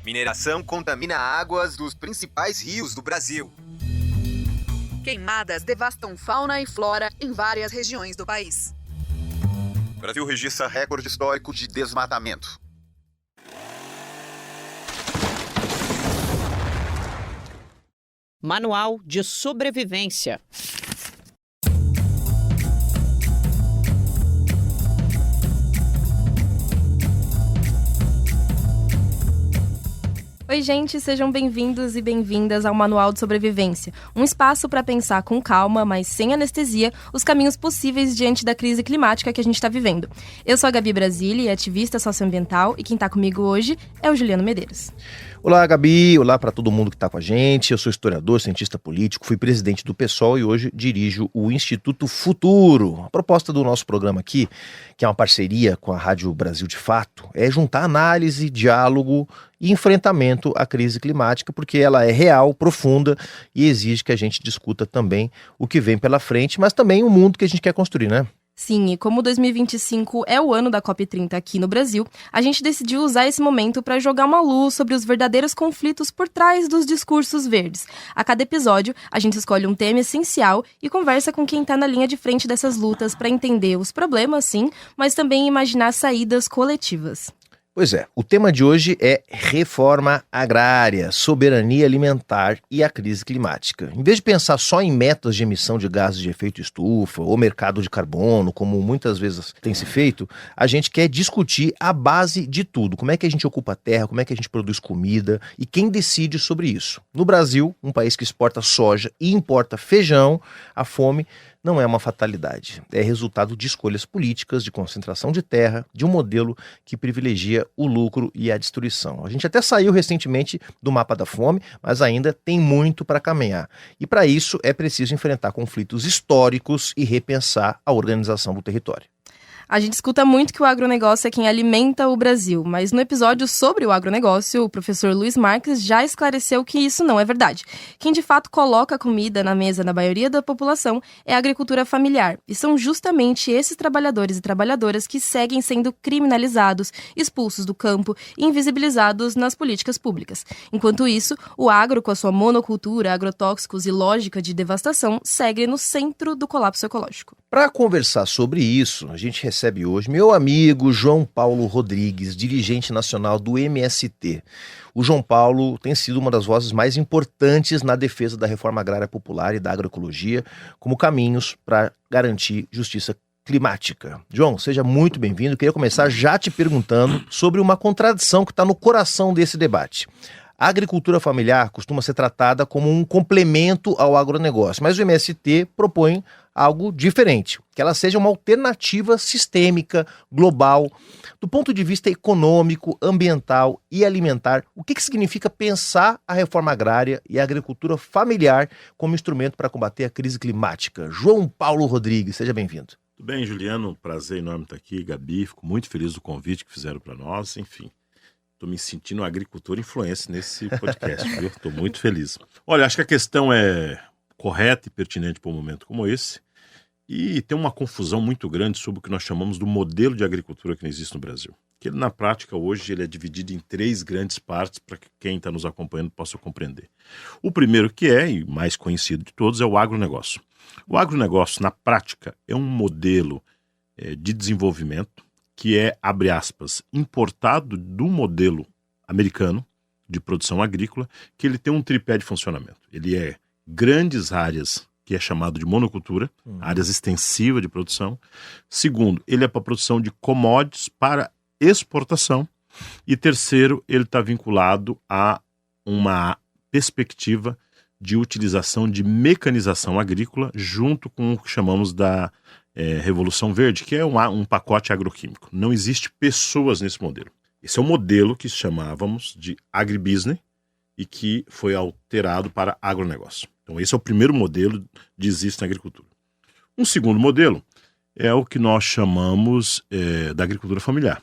Mineração contamina águas dos principais rios do Brasil. Queimadas devastam fauna e flora em várias regiões do país. O Brasil registra recorde histórico de desmatamento. Manual de sobrevivência. Oi, gente, sejam bem-vindos e bem-vindas ao Manual de Sobrevivência, um espaço para pensar com calma, mas sem anestesia, os caminhos possíveis diante da crise climática que a gente está vivendo. Eu sou a Gabi Brasili, ativista socioambiental, e quem está comigo hoje é o Juliano Medeiros. Olá, Gabi. Olá para todo mundo que está com a gente. Eu sou historiador, cientista político, fui presidente do PSOL e hoje dirijo o Instituto Futuro. A proposta do nosso programa aqui, que é uma parceria com a Rádio Brasil de Fato, é juntar análise, diálogo e enfrentamento à crise climática, porque ela é real, profunda e exige que a gente discuta também o que vem pela frente, mas também o mundo que a gente quer construir, né? Sim, e como 2025 é o ano da COP30 aqui no Brasil, a gente decidiu usar esse momento para jogar uma luz sobre os verdadeiros conflitos por trás dos discursos verdes. A cada episódio, a gente escolhe um tema essencial e conversa com quem está na linha de frente dessas lutas para entender os problemas, sim, mas também imaginar saídas coletivas. Pois é, o tema de hoje é reforma agrária, soberania alimentar e a crise climática. Em vez de pensar só em metas de emissão de gases de efeito estufa ou mercado de carbono, como muitas vezes tem se feito, a gente quer discutir a base de tudo. Como é que a gente ocupa a terra, como é que a gente produz comida e quem decide sobre isso. No Brasil, um país que exporta soja e importa feijão, a fome não é uma fatalidade. É resultado de escolhas políticas, de concentração de terra, de um modelo que privilegia o lucro e a destruição. A gente até saiu recentemente do mapa da fome, mas ainda tem muito para caminhar. E para isso é preciso enfrentar conflitos históricos e repensar a organização do território. A gente escuta muito que o agronegócio é quem alimenta o Brasil, mas no episódio sobre o agronegócio, o professor Luiz Marques já esclareceu que isso não é verdade. Quem de fato coloca comida na mesa da maioria da população é a agricultura familiar, e são justamente esses trabalhadores e trabalhadoras que seguem sendo criminalizados, expulsos do campo e invisibilizados nas políticas públicas. Enquanto isso, o agro, com a sua monocultura, agrotóxicos e lógica de devastação, segue no centro do colapso ecológico. Para conversar sobre isso, a gente recebe hoje meu amigo João Paulo Rodrigues, dirigente nacional do MST. O João Paulo tem sido uma das vozes mais importantes na defesa da reforma agrária popular e da agroecologia como caminhos para garantir justiça climática. João, seja muito bem-vindo. Queria começar já te perguntando sobre uma contradição que está no coração desse debate. A agricultura familiar costuma ser tratada como um complemento ao agronegócio, mas o MST propõe algo diferente, que ela seja uma alternativa sistêmica, global, do ponto de vista econômico, ambiental e alimentar. O que significa pensar a reforma agrária e a agricultura familiar como instrumento para combater a crise climática? João Paulo Rodrigues, seja bem-vindo. Tudo bem, Juliano? Prazer enorme estar aqui. Gabi, fico muito feliz do convite que fizeram para nós, enfim. Estou me sentindo um agricultor influencer nesse podcast, viu? Estou muito feliz. Olha, acho que a questão é correta e pertinente para um momento como esse. E tem uma confusão muito grande sobre o que nós chamamos do modelo de agricultura que existe no Brasil. Que ele, na prática, hoje, ele é dividido em 3 grandes partes para que quem está nos acompanhando possa compreender. O primeiro que é, e mais conhecido de todos, é o agronegócio. O agronegócio, na prática, é um modelo de desenvolvimento que é, abre aspas, importado do modelo americano de produção agrícola, que ele tem um tripé de funcionamento. Ele é grandes áreas, que é chamado de monocultura, áreas extensivas de produção. Segundo, ele é para produção de commodities para exportação. E terceiro, ele está vinculado a uma perspectiva de utilização de mecanização agrícola junto com o que chamamos da Revolução Verde, que é um pacote agroquímico. Não existe pessoas nesse modelo. Esse é um modelo que chamávamos de agribusiness e que foi alterado para agronegócio. Então esse é o primeiro modelo que existe na agricultura. Um segundo modelo é o que nós chamamos da agricultura familiar,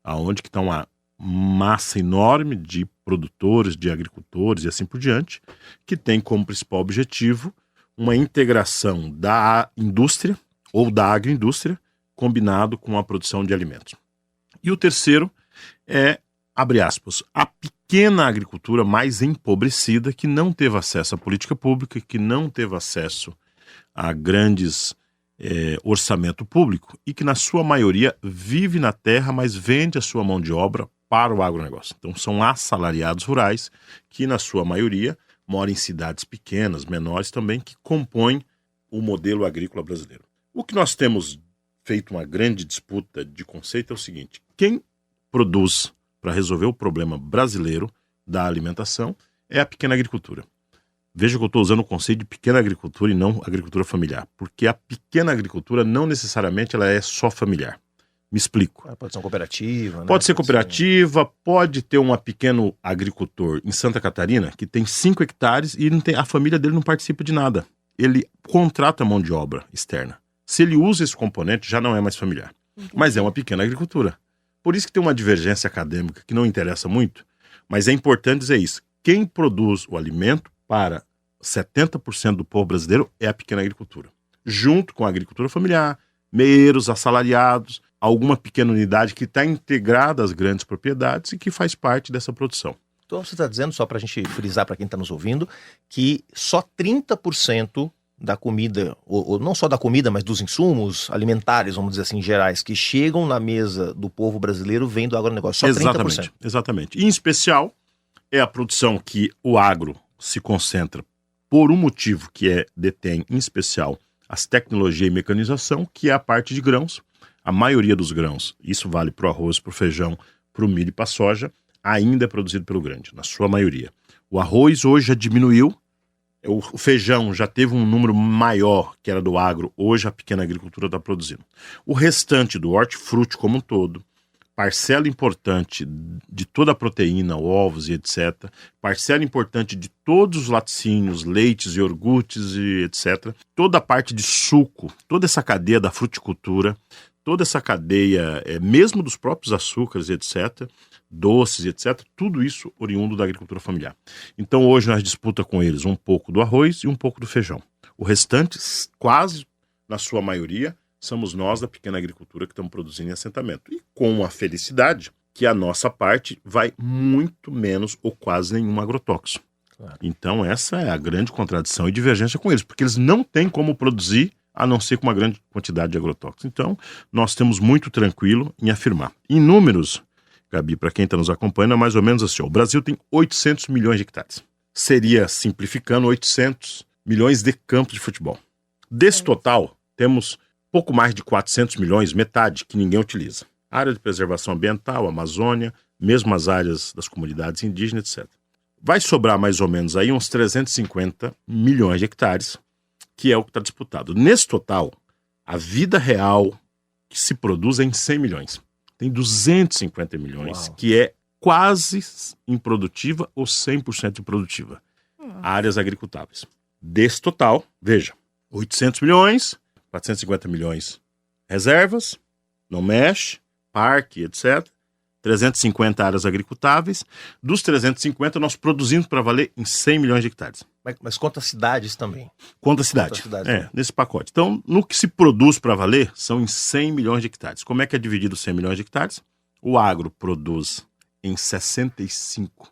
aonde que está uma massa enorme de produtores, de agricultores e assim por diante, que tem como principal objetivo uma integração da indústria ou da agroindústria combinado com a produção de alimentos. E o terceiro é, abre aspas, a pequena pequena agricultura mais empobrecida, que não teve acesso à política pública, que não teve acesso a grandes orçamento público e que, na sua maioria, vive na terra, mas vende a sua mão de obra para o agronegócio. Então, são assalariados rurais que, na sua maioria, moram em cidades pequenas, menores também, que compõem o modelo agrícola brasileiro. O que nós temos feito uma grande disputa de conceito é o seguinte: quem produz para resolver o problema brasileiro da alimentação é a pequena agricultura. Veja que eu estou usando o conceito de pequena agricultura e não agricultura familiar, porque a pequena agricultura não necessariamente ela é só familiar. Me explico. Pode ser uma cooperativa, né? Pode ser cooperativa, pode ter um pequeno agricultor em Santa Catarina que tem 5 hectares e a família dele não participa de nada. Ele contrata mão de obra externa. Se ele usa esse componente, já não é mais familiar. Mas é uma pequena agricultura. Por isso que tem uma divergência acadêmica que não interessa muito, mas é importante dizer isso. Quem produz o alimento para 70% do povo brasileiro é a pequena agricultura. Junto com a agricultura familiar, meeiros, assalariados, alguma pequena unidade que está integrada às grandes propriedades e que faz parte dessa produção. Então você está dizendo, só para a gente frisar para quem está nos ouvindo, que só 30% da comida, ou não só da comida, mas dos insumos alimentares, vamos dizer assim, gerais, que chegam na mesa do povo brasileiro vem do agronegócio. Só 30%. Exatamente. E, em especial, é a produção que o agro se concentra por um motivo que detém, em especial, as tecnologias e mecanização, que é a parte de grãos. A maioria dos grãos, isso vale para o arroz, para o feijão, para o milho e para a soja, ainda é produzido pelo grande, na sua maioria. O arroz hoje já diminuiu, o feijão já teve um número maior, que era do agro, hoje a pequena agricultura está produzindo. O restante do hortifruti como um todo, parcela importante de toda a proteína, ovos e etc., parcela importante de todos os laticínios, leites e iogurtes e etc., toda a parte de suco, toda essa cadeia da fruticultura, toda essa cadeia, mesmo dos próprios açúcares e etc., doces, etc., tudo isso oriundo da agricultura familiar. Então hoje nós disputa com eles um pouco do arroz e um pouco do feijão. O restante, quase na sua maioria, somos nós da pequena agricultura que estamos produzindo em assentamento. E com a felicidade que a nossa parte vai muito menos ou quase nenhum agrotóxico. Claro. Então essa é a grande contradição e divergência com eles, porque eles não têm como produzir a não ser com uma grande quantidade de agrotóxicos. Então nós temos muito tranquilo em afirmar. Em números, Gabi, para quem está nos acompanhando, é mais ou menos assim: o Brasil tem 800 milhões de hectares. Seria, simplificando, 800 milhões de campos de futebol. Desse total, temos pouco mais de 400 milhões, metade, que ninguém utiliza. Área de preservação ambiental, Amazônia, mesmo as áreas das comunidades indígenas, etc. Vai sobrar mais ou menos aí uns 350 milhões de hectares, que é o que está disputado. Nesse total, a vida real que se produz é em 100 milhões. Tem 250 milhões, Uau. Que é quase improdutiva ou 100% improdutiva. Áreas agricultáveis. Desse total, veja, 800 milhões, 450 milhões reservas, não mexe, parque, etc. 350 áreas agricultáveis. Dos 350, nós produzimos para valer em 100 milhões de hectares. Mas conta cidades também. Conta cidade. Nesse pacote. Então, no que se produz para valer, são em 100 milhões de hectares. Como é que é dividido 100 milhões de hectares? O agro produz em 65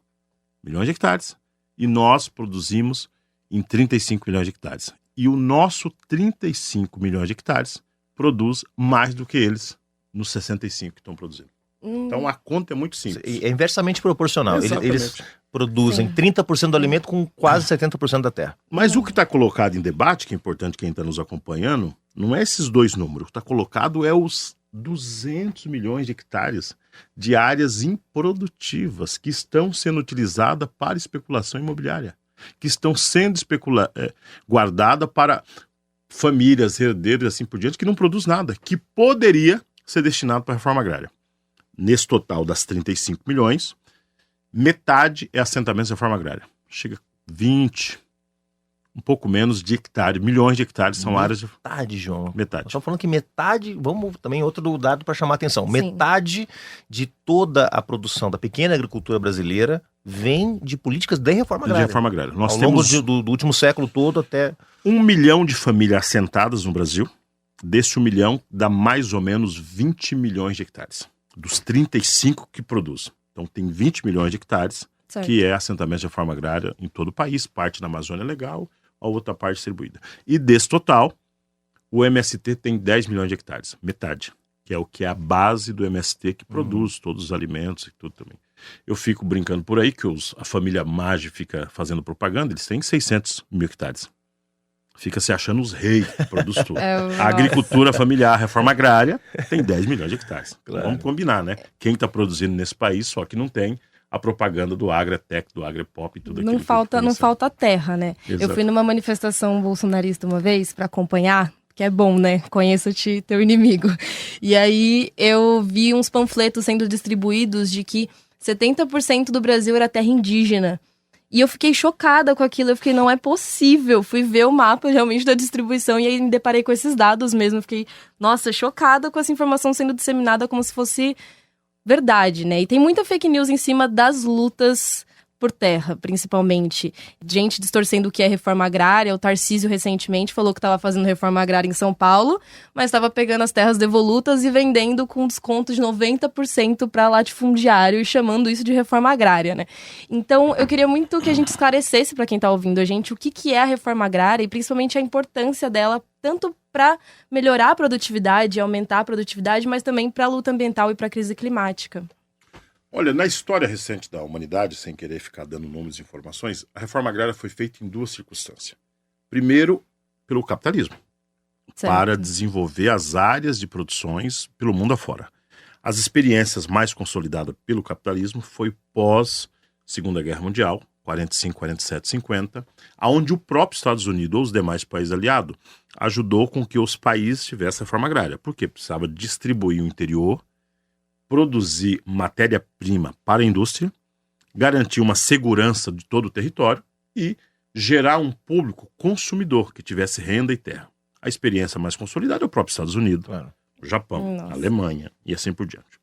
milhões de hectares e nós produzimos em 35 milhões de hectares. E o nosso 35 milhões de hectares produz mais do que eles nos 65 que estão produzindo. Então a conta é muito simples. É inversamente proporcional. Eles produzem 30% do alimento com quase 70% da terra. Mas o que está colocado em debate, que é importante quem está nos acompanhando, não é esses dois números. O que está colocado é os 200 milhões de hectares de áreas improdutivas que estão sendo utilizadas para especulação imobiliária, que estão sendo guardadas para famílias, herdeiros e assim por diante, que não produz nada, que poderia ser destinado para a reforma agrária. Nesse total das 35 milhões, metade é assentamentos de reforma agrária. Chega a 20, um pouco menos de hectares, milhões de hectares são áreas de... Metade, João. Metade. Nós estamos falando que metade, vamos também outro dado para chamar a atenção, Sim. Metade de toda a produção da pequena agricultura brasileira vem de políticas de reforma agrária. De reforma agrária. Nós Ao temos longo do último século todo até... 1 milhão de famílias assentadas no Brasil. Desse 1 milhão, dá mais ou menos 20 milhões de hectares. Dos 35 que produz. Então tem 20 milhões de hectares Certo. que é assentamento de reforma agrária em todo o país, parte na Amazônia legal, a outra parte distribuída. E desse total, o MST tem 10 milhões de hectares, metade, que é o que é a base do MST, que produz todos os alimentos e tudo também. Eu fico brincando por aí que a família Maggi fica fazendo propaganda, eles têm 600 mil hectares. Fica se achando os reis, que produz tudo. A agricultura familiar, a reforma agrária, tem 10 milhões de hectares. Claro. Vamos combinar, né? Quem está produzindo nesse país, só que não tem a propaganda do Agretec, do Agrepop e tudo aquilo. Não falta terra, né? Exato. Eu fui numa manifestação bolsonarista uma vez para acompanhar, que é bom, né? Conheça-te teu inimigo. E aí eu vi uns panfletos sendo distribuídos de que 70% do Brasil era terra indígena. E eu fiquei chocada com aquilo, eu fiquei, não é possível. Fui ver o mapa realmente da distribuição e aí me deparei com esses dados mesmo. Eu fiquei, nossa, chocada com essa informação sendo disseminada como se fosse verdade, né? E tem muita fake news em cima das lutas por terra, principalmente. Gente distorcendo o que é reforma agrária. O Tarcísio recentemente falou que estava fazendo reforma agrária em São Paulo, mas estava pegando as terras devolutas e vendendo com desconto de 90% para latifundiário e chamando isso de reforma agrária, né? Então, eu queria muito que a gente esclarecesse para quem está ouvindo a gente o que é a reforma agrária e principalmente a importância dela, tanto para melhorar a produtividade, aumentar a produtividade, mas também para a luta ambiental e para a crise climática. Olha, na história recente da humanidade, sem querer ficar dando nomes e informações, a reforma agrária foi feita em duas circunstâncias. Primeiro, pelo capitalismo, Certo. para desenvolver as áreas de produções pelo mundo afora. As experiências mais consolidadas pelo capitalismo foi pós Segunda Guerra Mundial, 45, 47, 50, onde o próprio Estados Unidos ou os demais países aliados ajudou com que os países tivessem reforma agrária. Por quê? Precisava distribuir o interior, produzir matéria-prima para a indústria, garantir uma segurança de todo o território e gerar um público consumidor que tivesse renda e terra. A experiência mais consolidada é o próprio Estados Unidos, Claro. o Japão, Nossa. a Alemanha e assim por diante.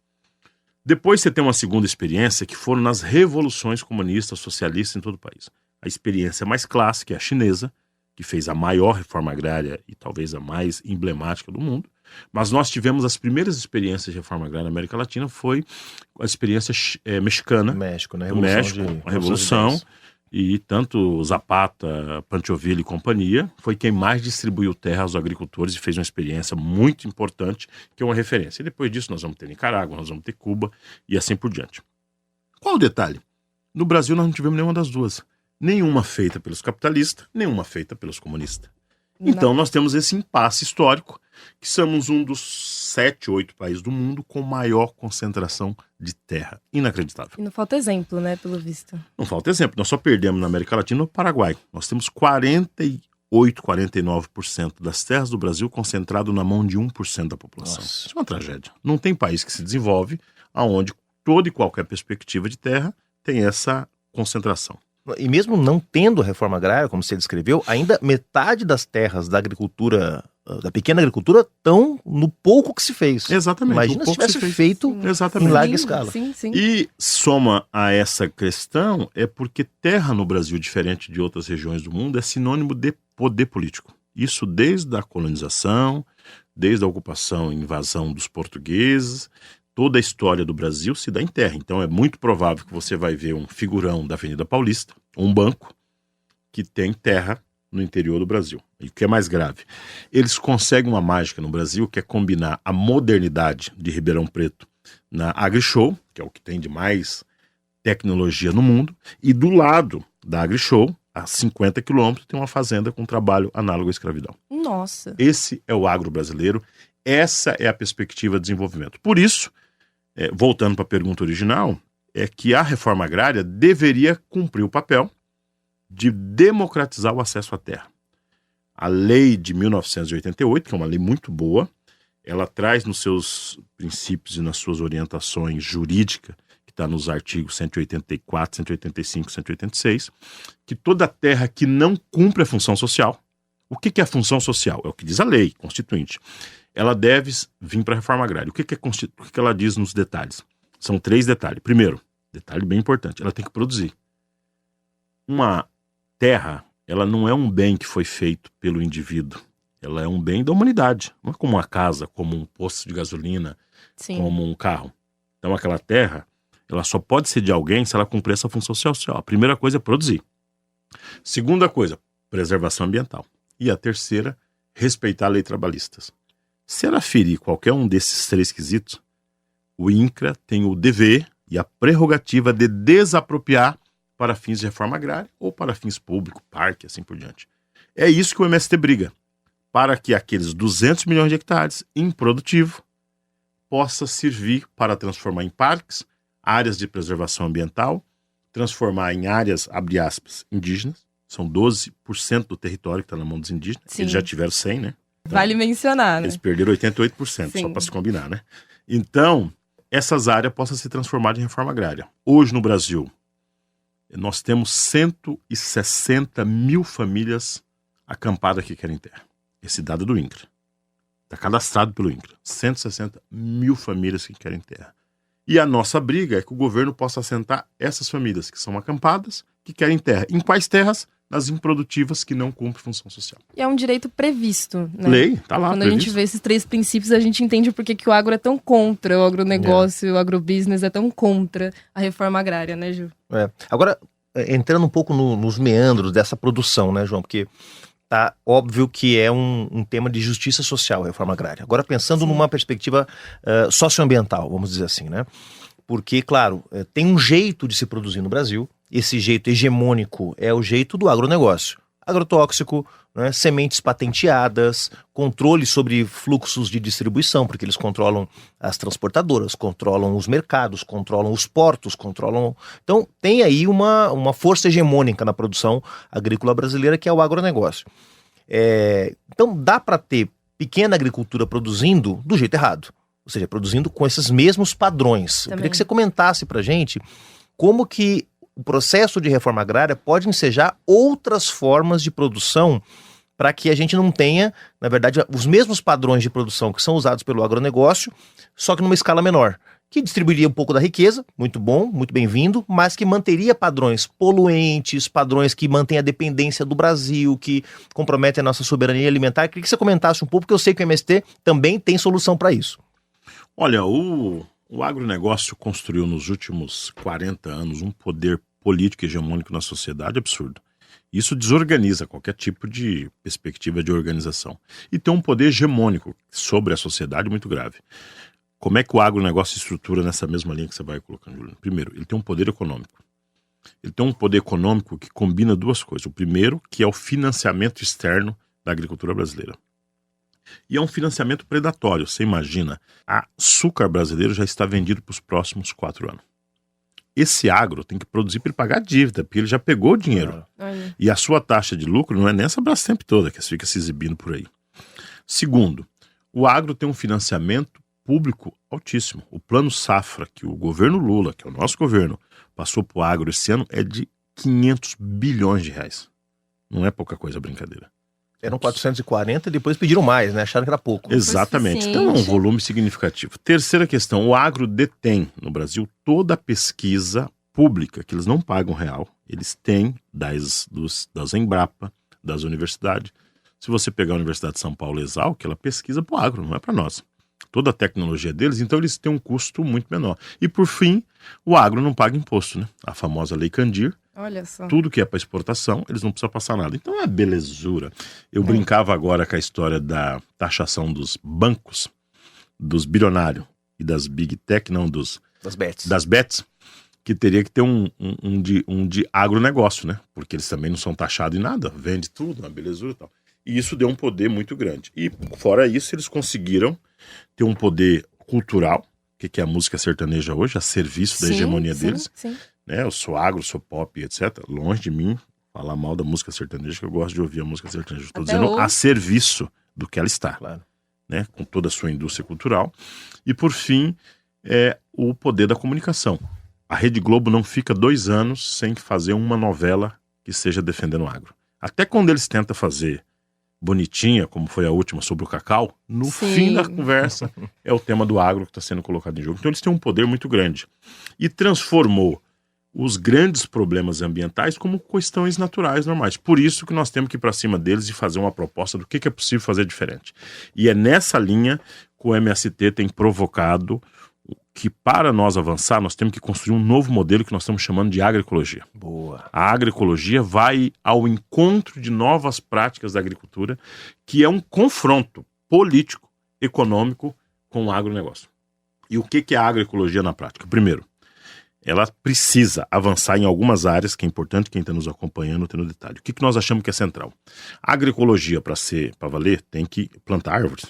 Depois você tem uma segunda experiência que foram nas revoluções comunistas, socialistas em todo o país. A experiência mais clássica é a chinesa, que fez a maior reforma agrária e talvez a mais emblemática do mundo. Mas nós tivemos as primeiras experiências de reforma agrária na América Latina, foi a experiência mexicana, México, né? do México, a Revolução, e tanto Zapata, Pancho-Villa e companhia, foi quem mais distribuiu terra aos agricultores e fez uma experiência muito importante, que é uma referência. E depois disso nós vamos ter Nicarágua, nós vamos ter Cuba e assim por diante. Qual o detalhe? No Brasil nós não tivemos nenhuma das duas. Nenhuma feita pelos capitalistas, nenhuma feita pelos comunistas. Então nós temos esse impasse histórico, que somos um dos 7, 8 países do mundo com maior concentração de terra. Inacreditável. E não falta exemplo, né, pelo visto. Não falta exemplo. Nós só perdemos na América Latina no Paraguai. Nós temos 48, 49% das terras do Brasil concentrado na mão de 1% da população. Nossa. Isso é uma tragédia. Não tem país que se desenvolve onde toda e qualquer perspectiva de terra tem essa concentração. E mesmo não tendo reforma agrária, como você descreveu, ainda metade das terras da agricultura, da pequena agricultura, estão no pouco que se fez. Exatamente. Imagina o se pouco tivesse fez. feito Exatamente. em larga escala. Sim, sim. E soma a essa questão é porque terra no Brasil, diferente de outras regiões do mundo, é sinônimo de poder político. Isso desde a colonização, desde a ocupação e invasão dos portugueses, toda a história do Brasil se dá em terra. Então é muito provável que você vai ver um figurão da Avenida Paulista, um banco, que tem terra no interior do Brasil. E o que é mais grave, eles conseguem uma mágica no Brasil, que é combinar a modernidade de Ribeirão Preto na AgriShow, que é o que tem de mais tecnologia no mundo, e do lado da AgriShow, a 50 quilômetros, tem uma fazenda com trabalho análogo à escravidão. Nossa. Esse é o agro brasileiro, essa é a perspectiva de desenvolvimento. Por isso, voltando para a pergunta original, é que a reforma agrária deveria cumprir o papel de democratizar o acesso à terra. A lei de 1988, que é uma lei muito boa, ela traz nos seus princípios e nas suas orientações jurídicas, que está nos artigos 184, 185, 186, que toda terra que não cumpre a função social, o que é a função social? É o que diz a lei constituinte. Ela deve vir para a reforma agrária. O que ela diz nos detalhes? São 3 detalhes. Primeiro, detalhe bem importante, ela tem que produzir. Uma terra, ela não é um bem que foi feito pelo indivíduo. Ela é um bem da humanidade. Não é como uma casa, como um posto de gasolina, Sim. como um carro. Então aquela terra, ela só pode ser de alguém se ela cumprir essa função social. A primeira coisa é produzir. Segunda coisa, preservação ambiental. E a terceira, respeitar a lei trabalhista. Se ela ferir qualquer um desses 3 quesitos, o INCRA tem o dever e a prerrogativa de desapropriar para fins de reforma agrária ou para fins públicos, parque, assim por diante. É isso que o MST briga, para que aqueles 200 milhões de hectares improdutivo possa servir para transformar em parques, áreas de preservação ambiental, transformar em áreas, abre aspas, indígenas. São 12% do território que está na mão dos indígenas. Sim. Eles já tiveram 100, né? Então, Vale mencionar, né? eles perderam 88%, Sim. só para se combinar, né? Então, essas áreas possam ser transformadas em reforma agrária. Hoje no Brasil, nós temos 160 mil famílias acampadas que querem terra. Esse dado é do INCRA. Está cadastrado pelo INCRA. 160 mil famílias que querem terra. E a nossa briga é que o governo possa assentar essas famílias que são acampadas, que querem terra. Em quais terras? Nas improdutivas que não cumprem função social. E é um direito previsto, né? Lei, tá lá, Quando a previsto. gente vê esses 3 princípios, a gente entende por que o agro é tão contra o agronegócio, o agrobusiness é tão contra a reforma agrária, né, Ju? Agora, entrando um pouco nos meandros dessa produção, né, João? Porque tá óbvio que é um tema de justiça social, a reforma agrária. Agora, pensando numa perspectiva socioambiental, vamos dizer assim, né? Porque, claro, tem um jeito de se produzir no Brasil. Esse jeito hegemônico é o jeito do agronegócio. Agrotóxico, né, sementes patenteadas, controle sobre fluxos de distribuição, porque eles controlam as transportadoras, controlam os mercados, controlam os portos, controlam... Então, tem aí uma força hegemônica na produção agrícola brasileira, que é o agronegócio. Então, dá para ter pequena agricultura produzindo do jeito errado, ou seja, produzindo com esses mesmos padrões. Eu queria que você comentasse para a gente como que o processo de reforma agrária pode ensejar outras formas de produção para que a gente não tenha, na verdade, os mesmos padrões de produção que são usados pelo agronegócio, só que numa escala menor, que distribuiria um pouco da riqueza, muito bom, muito bem-vindo, mas que manteria padrões poluentes, padrões que mantêm a dependência do Brasil, que comprometem a nossa soberania alimentar. Eu queria que você comentasse um pouco, porque eu sei que o MST também tem solução para isso. Olha, o agronegócio construiu nos últimos 40 anos um poder político hegemônico na sociedade absurdo. Isso desorganiza qualquer tipo de perspectiva de organização. E tem um poder hegemônico sobre a sociedade muito grave. Como é que o agronegócio se estrutura nessa mesma linha que você vai colocando, Juliano? Primeiro, ele tem um poder econômico. Ele tem um poder econômico que combina 2 coisas. O primeiro, que é o financiamento externo da agricultura brasileira. E é um financiamento predatório. Você imagina, açúcar brasileiro já está vendido para os próximos 4 anos. Esse agro tem que produzir para ele pagar a dívida, porque ele já pegou o dinheiro. E a sua taxa de lucro não é nessa Brastemp toda, que fica se exibindo por aí. Segundo, o agro tem um financiamento público altíssimo. O plano safra que o governo Lula, que é o nosso governo, passou para o agro esse ano é de 500 bilhões de reais. Não é pouca coisa, brincadeira. Eram 440 e depois pediram mais, né? Acharam que era pouco. Exatamente. Então é um volume significativo. Terceira questão, o agro detém no Brasil toda a pesquisa pública, que eles não pagam real. Eles têm das Embrapa, das universidades. Se você pegar a Universidade de São Paulo, Exalc, ela pesquisa para o agro, não é para nós. Toda a tecnologia deles, então eles têm um custo muito menor. E por fim, o agro não paga imposto, né? A famosa Lei Candir. Olha só. Tudo que é para exportação, eles não precisam passar nada. Então é belezura. Eu brincava agora com a história da taxação dos bancos, dos bilionários e das big tech, não das bets, que teria que ter um de agronegócio, né? Porque eles também não são taxados em nada, vende tudo, uma belezura e tal. E isso deu um poder muito grande. E fora isso, eles conseguiram ter um poder cultural, que é a música sertaneja hoje, a serviço da hegemonia deles. Sim. Né, eu sou agro, sou pop, etc. Longe de mim falar mal da música sertaneja, que eu gosto de ouvir a música sertaneja. Estou dizendo a serviço do que ela está, Claro. Né, com toda a sua indústria cultural. E, por fim, o poder da comunicação. A Rede Globo não fica 2 anos sem fazer uma novela que seja defendendo o agro. Até quando eles tentam fazer bonitinha, como foi a última sobre o cacau, no fim da conversa é o tema do agro que está sendo colocado em jogo. Então eles têm um poder muito grande. E transformou os grandes problemas ambientais como questões naturais normais. Por isso que nós temos que ir para cima deles e fazer uma proposta do que é possível fazer diferente. E é nessa linha que o MST tem provocado que para nós avançar, nós temos que construir um novo modelo que nós estamos chamando de agroecologia. Boa. A agroecologia vai ao encontro de novas práticas da agricultura, que é um confronto político, econômico com o agronegócio. E o que é a agroecologia na prática? Primeiro, ela precisa avançar em algumas áreas, que é importante quem está nos acompanhando ter no detalhe. O que nós achamos que é central? A agroecologia, para valer, tem que plantar árvores.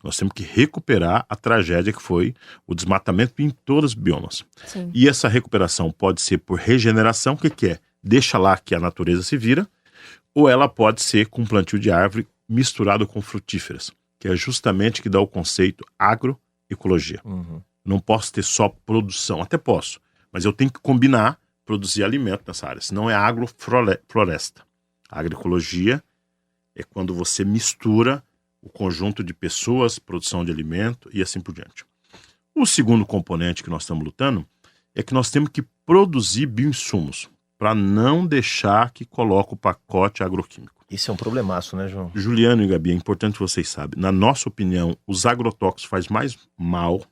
Nós temos que recuperar a tragédia que foi o desmatamento em todos os biomas. Sim. E essa recuperação pode ser por regeneração, o que é? Deixa lá que a natureza se vira, ou ela pode ser com plantio de árvore misturado com frutíferas, que é justamente que dá o conceito agroecologia. Não posso ter só produção, até posso, mas eu tenho que combinar, produzir alimento nessa área, senão é agrofloresta. A agroecologia é quando você mistura o conjunto de pessoas, produção de alimento e assim por diante. O segundo componente que nós estamos lutando é que nós temos que produzir bioinsumos para não deixar que coloque o pacote agroquímico. Isso é um problemaço, né, João? Juliano e Gabi, é importante que vocês saibam, na nossa opinião, os agrotóxicos fazem mais mal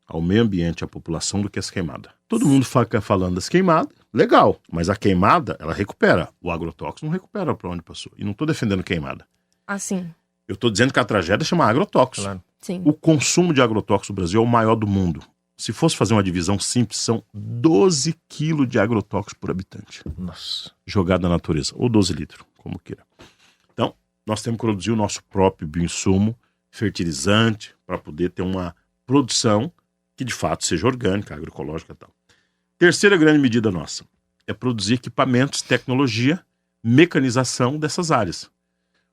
ao meio ambiente e à população do que as queimadas. Todo mundo fica falando das queimadas, legal, mas a queimada, ela recupera. O agrotóxico não recupera para onde passou. E não estou defendendo queimada. Assim, Eu estou dizendo que a tragédia chama agrotóxico. Claro. sim. O consumo de agrotóxico no Brasil é o maior do mundo. Se fosse fazer uma divisão simples, são 12 quilos de agrotóxico por habitante Nossa. jogado na natureza, ou 12 litros, como queira. Então, nós temos que produzir o nosso próprio bioinsumo, fertilizante, para poder ter uma produção que de fato seja orgânica, agroecológica e tal. Terceira grande medida nossa é produzir equipamentos, tecnologia, mecanização dessas áreas.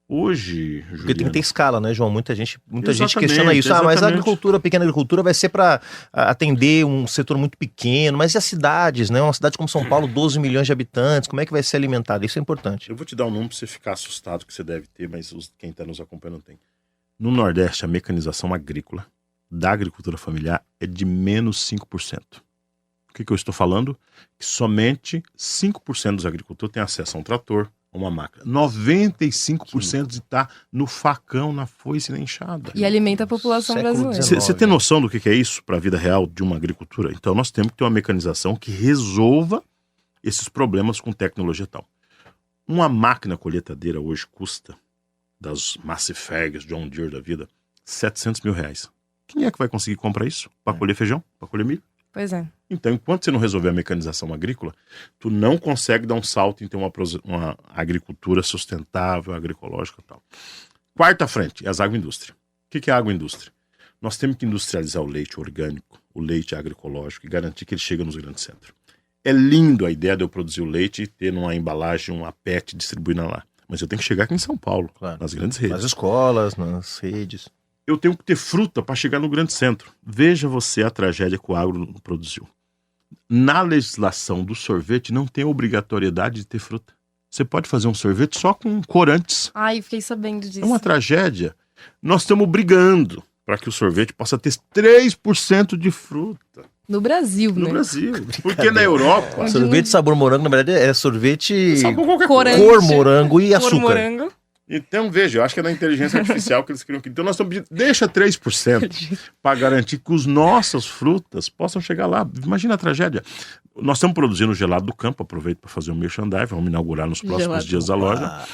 Hoje, Porque tem Juliano, que ter escala, né, João? Muita gente Exatamente, questiona isso. Mas a exatamente. agricultura, a pequena agricultura vai ser para atender um setor muito pequeno. Mas e as cidades, né? Uma cidade como São Paulo, 12 milhões de habitantes, como é que vai ser alimentada? Isso é importante. eu vou te dar um número para você ficar assustado que você deve ter, mas quem está nos acompanhando não tem. No Nordeste, a mecanização agrícola da agricultura familiar é de menos 5%. O que eu estou falando? Que somente 5% dos agricultores têm acesso a um trator, a uma máquina. 95% está no facão, na foice e na enxada. E alimenta a população Século brasileira. XIX. Você tem noção do que é isso para a vida real de uma agricultura? Então nós temos que ter uma mecanização que resolva esses problemas com tecnologia e tal. Uma máquina colheitadeira hoje custa, das Masseyfergs, John Deere da vida, R$700 mil. Quem é que vai conseguir comprar isso? Para colher feijão? Para colher milho? Pois é. Então, enquanto você não resolver a mecanização agrícola, tu não consegue dar um salto em ter uma agricultura sustentável, agroecológica e tal. Quarta frente é as agroindústrias. O que é a agroindústria? Nós temos que industrializar o leite orgânico, o leite agroecológico e garantir que ele chega nos grandes centros. É lindo a ideia de eu produzir o leite e ter numa embalagem, uma PET distribuindo lá. Mas eu tenho que chegar aqui em São Paulo, Claro. nas grandes redes. Nas escolas, nas redes. Eu tenho que ter fruta para chegar no grande centro. Veja você a tragédia que o agro produziu. Na legislação do sorvete não tem obrigatoriedade de ter fruta. Você pode fazer um sorvete só com corantes. Ai, fiquei sabendo disso. É uma tragédia. Nós estamos brigando para que o sorvete possa ter 3% de fruta No Brasil, no né? Brasil. Porque na Europa, Sorvete sabor morango, na verdade, é sorvete sabe com qualquer Corante. coisa. cor morango e Cor açúcar. morango. Então, veja, eu acho que é na inteligência artificial que eles criam aqui. Então, nós estamos pedindo, deixa 3% para garantir que as nossas frutas possam chegar lá. Imagina a tragédia. Nós estamos produzindo o gelado do campo, aproveito para fazer o merchandising, vamos inaugurar nos próximos Gelado. dias da loja. Ah,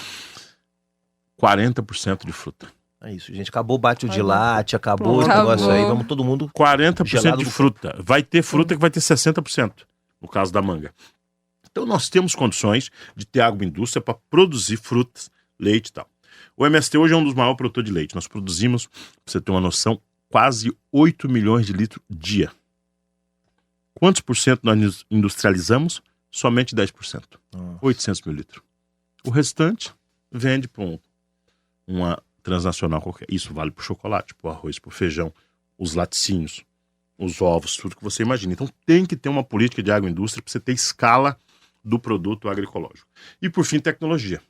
40% de fruta. é isso, gente. Acabou o bate o Acabou. dilate, acabou esse Acabou. negócio aí. Vamos todo mundo. 40% Gelado de do fruta. Vai ter fruta que vai ter 60%, no caso da manga. Então nós temos condições de ter agroindústria para produzir frutas, leite e tal. O MST hoje é um dos maiores produtores de leite. Nós produzimos, para você ter uma noção, quase 8 milhões de litros dia. Quantos por cento nós industrializamos? Somente 10%. 800 mil litros. O restante vende para uma transnacional qualquer. Isso vale para o chocolate, para o arroz, para o feijão, os laticínios, os ovos, tudo que você imagina. Então tem que ter uma política de agroindústria para você ter escala do produto agroecológico. E por fim, tecnologia.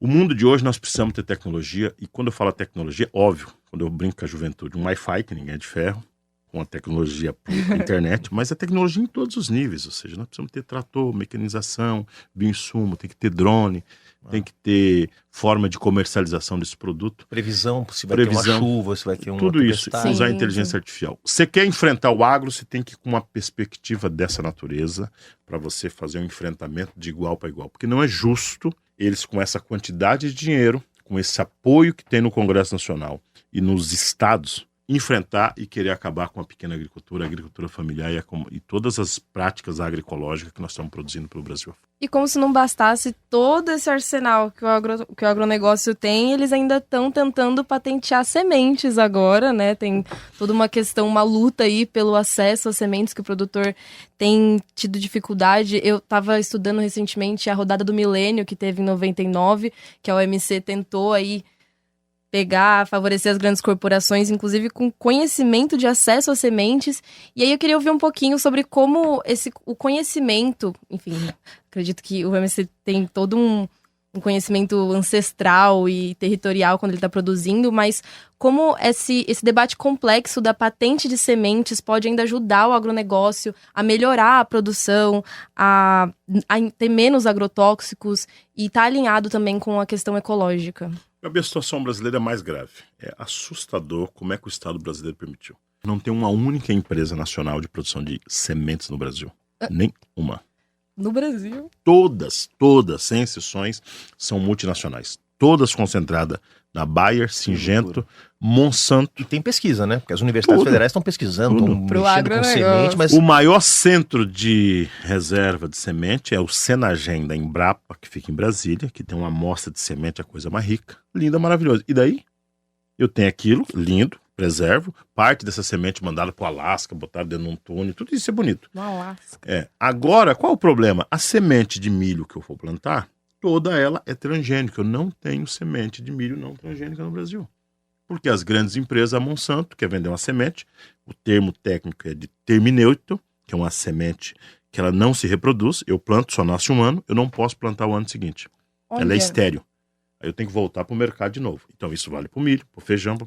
O mundo de hoje nós precisamos ter tecnologia, e quando eu falo tecnologia, óbvio, quando eu brinco com a juventude, um Wi-Fi, que ninguém é de ferro, com a tecnologia por internet, mas a tecnologia em todos os níveis, ou seja, nós precisamos ter trator, mecanização, bioinsumo, tem que ter drone, tem que ter forma de comercialização desse produto. Previsão, se vai ter uma chuva, se vai ter uma tudo isso, tempestade. usar a inteligência artificial. Você quer enfrentar o agro, você tem que ir com uma perspectiva dessa natureza para você fazer um enfrentamento de igual para igual, porque não é justo eles com essa quantidade de dinheiro, com esse apoio que tem no Congresso Nacional e nos estados, enfrentar e querer acabar com a pequena agricultura, a agricultura familiar e todas as práticas agroecológicas que nós estamos produzindo para o Brasil. E como se não bastasse todo esse arsenal que o agronegócio tem, eles ainda estão tentando patentear sementes agora, né? Tem toda uma questão, uma luta aí pelo acesso às sementes que o produtor tem tido dificuldade. Eu estava estudando recentemente a rodada do milênio que teve em 99, que a OMC tentou aí pegar, favorecer as grandes corporações, inclusive com conhecimento de acesso às sementes. E aí eu queria ouvir um pouquinho sobre como o conhecimento, enfim, acredito que o MC tem todo um conhecimento ancestral e territorial quando ele está produzindo, mas como esse debate complexo da patente de sementes pode ainda ajudar o agronegócio a melhorar a produção, a ter menos agrotóxicos e estar alinhado também com a questão ecológica. A situação brasileira é mais grave. É assustador como é que o Estado brasileiro permitiu. Não tem uma única empresa nacional de produção de sementes no Brasil. Nenhuma. No Brasil? Todas, sem exceções, são multinacionais. Todas concentradas na Bayer, Syngenta, Monsanto. E tem pesquisa, né? Porque as universidades federais estão pesquisando, estão mexendo com semente, mas... O maior centro de reserva de semente é o Senagem da Embrapa, que fica em Brasília, que tem uma amostra de semente, a coisa mais rica, linda, maravilhosa. E daí, eu tenho aquilo, lindo, preservo, parte dessa semente mandada para o Alasca, botada dentro de um túnel, tudo isso é bonito. No Alasca. Agora, qual o problema? A semente de milho que eu for plantar, toda ela é transgênica. Eu não tenho semente de milho não transgênica no Brasil. Porque as grandes empresas, a Monsanto, quer vender uma semente, o termo técnico é de termineuto, que é uma semente que ela não se reproduz, eu planto, só nasce um ano, eu não posso plantar o ano seguinte. Olha. Ela é estéril. Aí eu tenho que voltar para o mercado de novo. Então isso vale para o milho, para o feijão,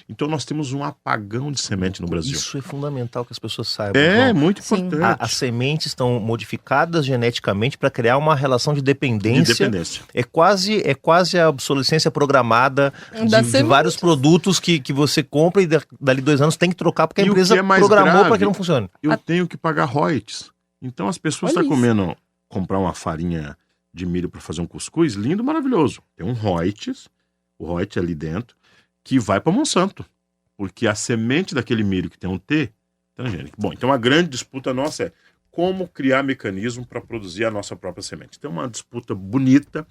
Então nós temos um apagão de semente no Brasil. Isso é fundamental que as pessoas saibam. Muito Sim. importante. As sementes estão modificadas geneticamente para criar uma relação de dependência. É quase a obsolescência programada de vários produtos que você compra e dali 2 anos tem que trocar porque a empresa programou para que não funcione. Eu tenho que pagar royalties. Então as pessoas estão comprar uma farinha de milho para fazer um cuscuz, lindo, maravilhoso. Tem um royalties, o royalties ali dentro, que vai para Monsanto. Porque a semente daquele milho que tem um T, transgênico. Bom, então a grande disputa nossa é como criar mecanismo para produzir a nossa própria semente. Então é uma disputa bonita,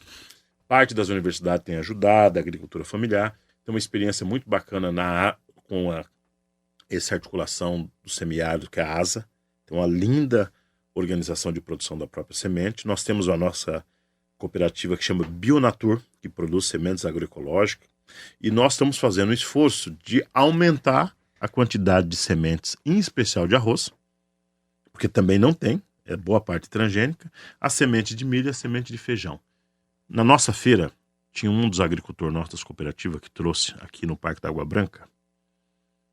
parte das universidades tem ajudado, a agricultura familiar, tem uma experiência muito bacana com essa articulação do semiárido, que é a ASA, tem uma linda organização de produção da própria semente. Nós temos a nossa cooperativa que chama Bionatur, que produz sementes agroecológicas, e nós estamos fazendo um esforço de aumentar a quantidade de sementes, em especial de arroz, porque também não tem, é boa parte transgênica, a semente de milho e a semente de feijão. Na nossa feira, tinha um dos agricultores nossos das cooperativas que trouxe aqui no Parque da Água Branca,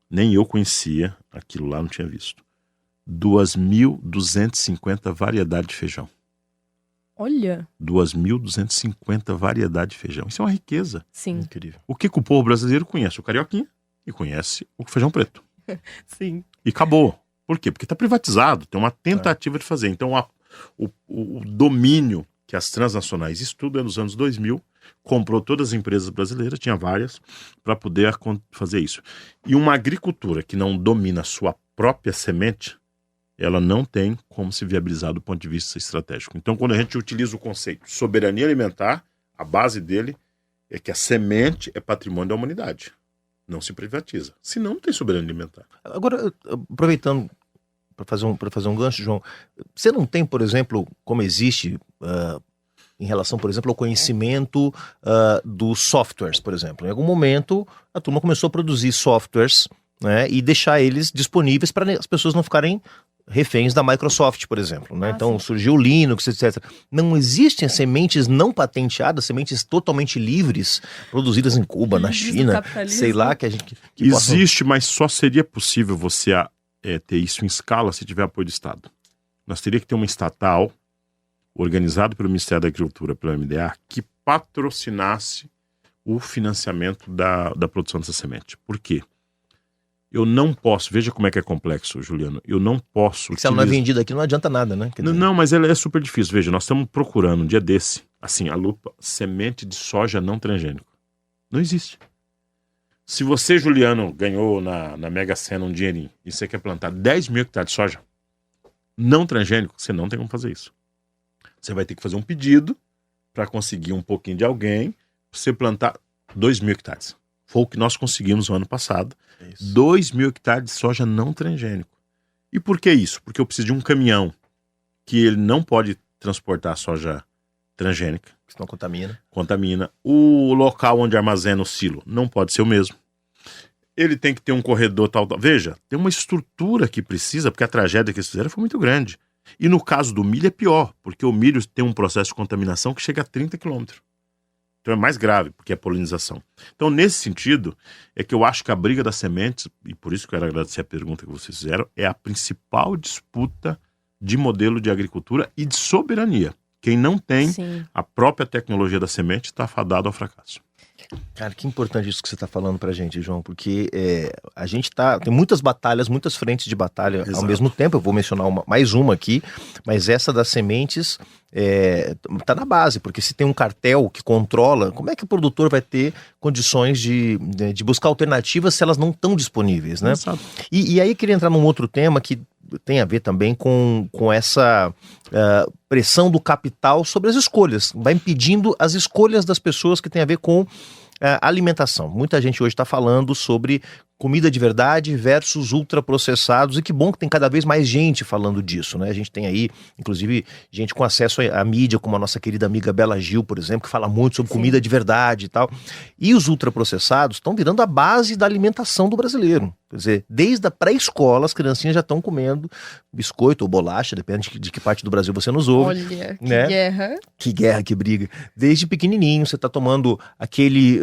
nem eu conhecia, aquilo lá não tinha visto, 2.250 variedades de feijão. Olha! 2.250 variedades de feijão. Isso é uma riqueza. Sim. Incrível. O que o povo brasileiro conhece? O carioquinha e conhece o feijão preto. Sim. E acabou. Por quê? Porque está privatizado, tem uma tentativa de fazer. Então, o domínio que as transnacionais estudam é nos anos 2000, comprou todas as empresas brasileiras, tinha várias, para poder fazer isso. E uma agricultura que não domina a sua própria semente, ela não tem como se viabilizar do ponto de vista estratégico. Então, quando a gente utiliza o conceito soberania alimentar, a base dele é que a semente é patrimônio da humanidade. Não se privatiza. Senão, não tem soberania alimentar. Agora, aproveitando para fazer um gancho, João, você não tem, por exemplo, como existe em relação, por exemplo, ao conhecimento dos softwares, por exemplo. Em algum momento, a turma começou a produzir softwares, né, e deixar eles disponíveis para as pessoas não ficarem reféns da Microsoft, por exemplo, né? Então surgiu o Linux, etc. Não existem sementes não patenteadas, sementes totalmente livres, produzidas em Cuba, na China, sei lá, que a gente... Existe, mas só seria possível você ter isso em escala se tiver apoio do Estado. Nós teríamos que ter uma estatal organizada pelo Ministério da Agricultura, pelo MDA, que patrocinasse o financiamento da produção dessa semente. Por quê? Eu não posso, veja como é que é complexo, Juliano, eu não posso... Se ela não é vendida aqui, não adianta nada, né? Não, mas ela é super difícil. Veja, nós estamos procurando um dia desse, assim, a lupa, semente de soja não transgênico. Não existe. Se você, Juliano, ganhou na Mega Sena um dinheirinho e você quer plantar 10 mil hectares de soja não transgênico, você não tem como fazer isso. Você vai ter que fazer um pedido para conseguir um pouquinho de alguém para você plantar 2 mil hectares. Foi o que nós conseguimos no ano passado. 2 mil hectares de soja não transgênico. E por que isso? Porque eu preciso de um caminhão que ele não pode transportar soja transgênica. Senão contamina. Contamina. O local onde armazena o silo não pode ser o mesmo. Ele tem que ter um corredor tal. Veja, tem uma estrutura que precisa, porque a tragédia que eles fizeram foi muito grande. E no caso do milho é pior, porque o milho tem um processo de contaminação que chega a 30 quilômetros. Então é mais grave, porque é polinização. Então, nesse sentido, é que eu acho que a briga das sementes, e por isso que eu quero agradecer a pergunta que vocês fizeram, é a principal disputa de modelo de agricultura e de soberania. Quem não tem a própria tecnologia da semente está fadado ao fracasso. Cara, que importante isso que você está falando pra gente, João, porque a gente tem muitas batalhas, muitas frentes de batalha ao mesmo tempo. Eu vou mencionar mais uma aqui, mas essa das sementes tá na base, porque se tem um cartel que controla, como é que o produtor vai ter condições de buscar alternativas se elas não estão disponíveis, né? E aí queria entrar num outro tema que tem a ver também com essa pressão do capital sobre as escolhas, vai impedindo as escolhas das pessoas, que tem a ver com alimentação. Muita gente hoje está falando sobre comida de verdade versus ultraprocessados, e que bom que tem cada vez mais gente falando disso, né? A gente tem aí, inclusive, gente com acesso à mídia, como a nossa querida amiga Bela Gil, por exemplo, que fala muito sobre comida de verdade e tal. E os ultraprocessados estão virando a base da alimentação do brasileiro. Quer dizer, desde a pré-escola, as criancinhas já estão comendo biscoito ou bolacha, depende de que parte do Brasil você nos ouve. Olha, que né? guerra. Que guerra, que briga. Desde pequenininho, você está tomando aquele